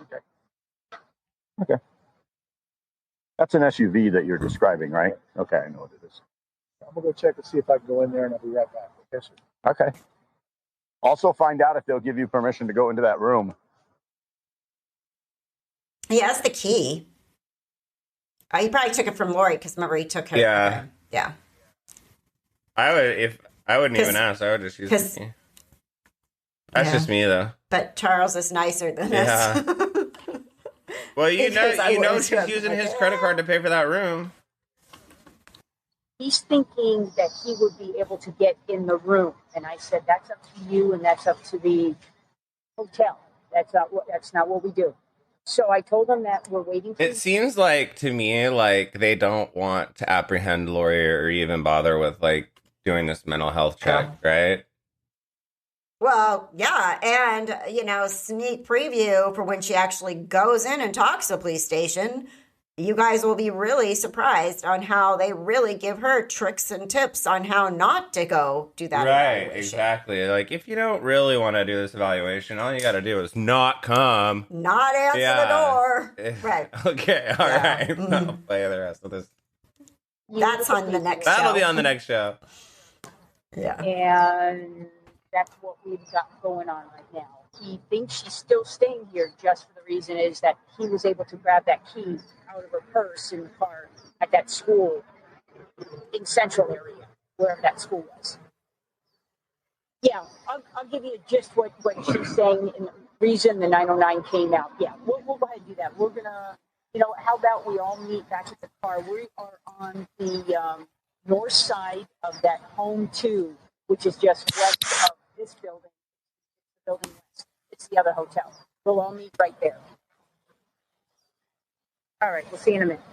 Okay. Okay. That's an SUV that you're describing, right? Okay, I know what it is. I'm going to go check and see if I can go in there, and I'll be right back. Okay, sir. Okay. Also find out if they'll give you permission to go into that room. He has the key. He probably took it from Lori because remember he took her. Yeah. Yeah. I would I wouldn't even ask. I would just use the key. That's just me, though. But Charles is nicer than us. Well, you know she's using his credit card to pay for that room. He's thinking that he would be able to get in the room. And I said, that's up to you and that's up to the hotel. That's not what we do. So I told him that we're waiting. It seems like to me like they don't want to apprehend Lori or even bother with like doing this mental health check, right? Well, yeah, and sneak preview for when she actually goes in and talks to the police station. You guys will be really surprised on how they really give her tricks and tips on how not to go do that evaluation. Right, exactly. Like, if you don't really want to do this evaluation, all you got to do is not come. Not answer the door. Right. Okay, all right. Mm-hmm. I'll play the rest of this. That's on the next show. That'll be on the next show. Yeah. And that's what we've got going on right now. He thinks she's still staying here just for the reason is that he was able to grab that key out of her purse in the car at that school in Central area, wherever that school was. Yeah, I'll give you just what she's saying and the reason the 909 came out. Yeah, we'll go ahead and do that. We're going to, how about we all meet back at the car? We are on the north side of that home 2, which is just west of this building. Building west. It's the other hotel. We'll all meet right there. All right, we'll see you in a minute.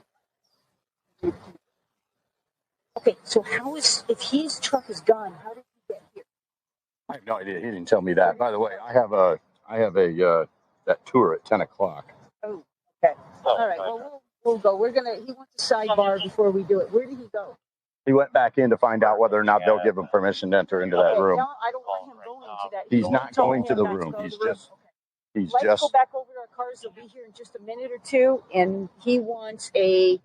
Okay, so if his truck is gone, how did he get here? I have no idea. He didn't tell me that. By the way, I have a that tour at 10 o'clock. Oh, okay. All right. Well, we'll go. He wants a sidebar before we do it. Where did he go? He went back in to find out whether or not they'll give him permission to enter into that room. No, I don't want him going to that. He's not going to the room. Let's go back over to our cars. They'll be here in just a minute or two. And he wants we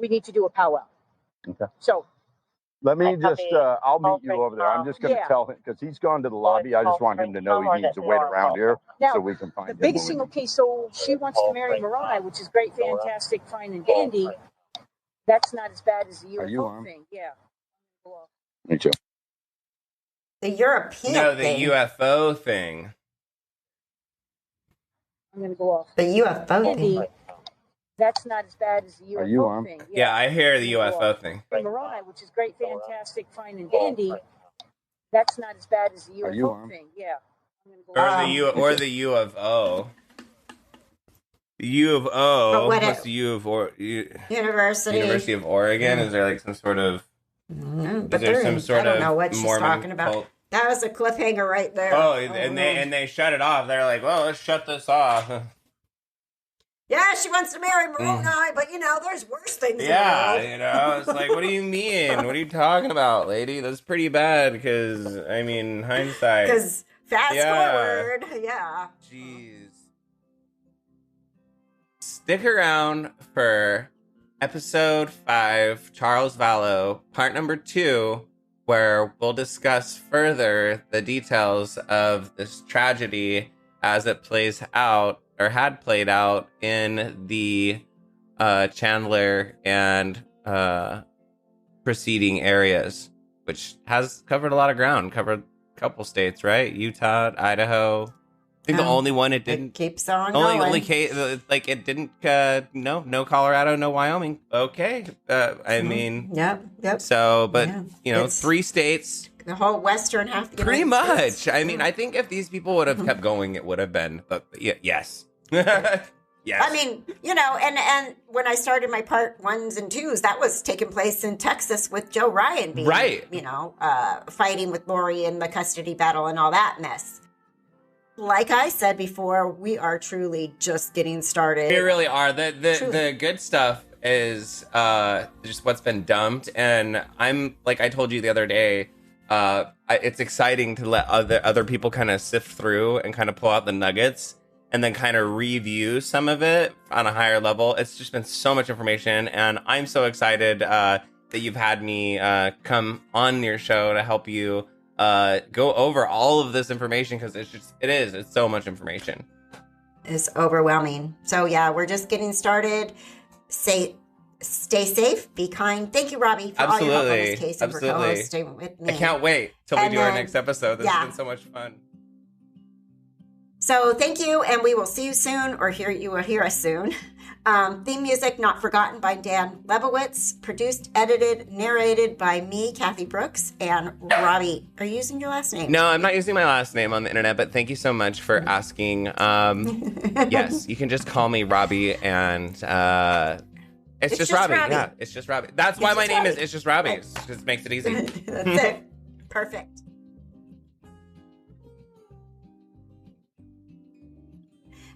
need to do a powwow. Okay. So let me just, I'll meet you over there. I'm just going to tell him because he's gone to the lobby. I just want him to know he needs to wait around here so we can find him. The biggest thing, okay, so she wants to marry Moroni, which is great, fantastic, fine, and dandy. That's not as bad as the UFO thing. Yeah. Me too. The European thing. UFO thing. I'm going to go off. The UFO thing. That's not as bad as the UFO thing. Yeah, I hear the UFO thing. Moroni, which is great, fantastic, fine, and dandy. That's not as bad as the UFO thing. Yeah. Or the U of O. The U of O. What's the U of University of Oregon? Is there like some sort of? I don't know what she's talking about. Cult? That was a cliffhanger right there. And they shut it off. They're like, well, let's shut this off. Yeah, she wants to marry Moroni, but there's worse things. Yeah, it's like, what do you mean? What are you talking about, lady? That's pretty bad because hindsight. Because fast forward, yeah. Jeez. Stick around for episode 5, Charles Vallow, part number 2, where we'll discuss further the details of this tragedy as it plays out, or had played out in the Chandler and preceding areas, which has covered a lot of ground, covered a couple states, right? Utah, Idaho. I think the only one it didn't. It keeps on going. Only case, like it didn't, no Colorado, no Wyoming. Okay. Yep. So, but, 3 states. The whole western half. Pretty much. States. I think if these people would have kept going, it would have been, but yes. Yes. And when I started my part 1s and 2s, that was taking place in Texas with Joe Ryan being, fighting with Lori in the custody battle and all that mess. Like I said before, we are truly just getting started. We really are. The good stuff is just what's been dumped, and I'm like I told you the other day. It's exciting to let other people kind of sift through and kind of pull out the nuggets and then kind of review some of it on a higher level. It's just been so much information, and I'm so excited that you've had me come on your show to help you go over all of this information, because it's so much information. It's overwhelming. So yeah, we're just getting started. Stay safe, be kind. Thank you, Robbie, for all your help on this case and for co-hosting with me. I can't wait till we do our next episode. This has been so much fun. So thank you, and we will see you soon, or you will hear us soon. Theme music, Not Forgotten by Dan Lebowitz. Produced, edited, narrated by me, Kathy Brooks, and Robbie. Are you using your last name? No, I'm not using my last name on the internet, but thank you so much for asking. Yes, you can just call me Robbie, and it's just Robbie. Yeah, it's just Robbie. That's why my name is It's Just Robbie. It just makes it easy. That's it. Perfect.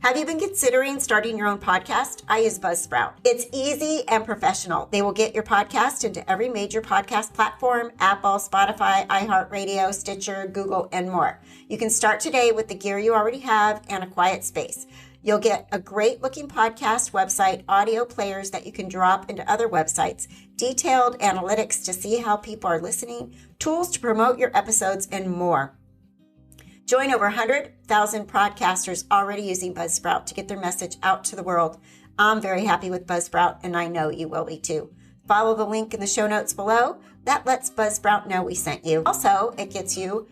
Have you been considering starting your own podcast? I use Buzzsprout. It's easy and professional. They will get your podcast into every major podcast platform: Apple, Spotify, iHeartRadio, Stitcher, Google, and more. You can start today with the gear you already have and a quiet space. You'll get a great looking podcast website, audio players that you can drop into other websites, detailed analytics to see how people are listening, tools to promote your episodes, and more. Join over 100,000 podcasters already using Buzzsprout to get their message out to the world. I'm very happy with Buzzsprout, and I know you will be too. Follow the link in the show notes below. That lets Buzzsprout know we sent you. Also, it gets you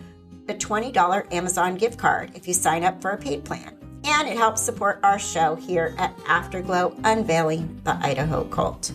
a $20 Amazon gift card if you sign up for a paid plan. And it helps support our show here at Afterglow, Unveiling the Idaho Cult.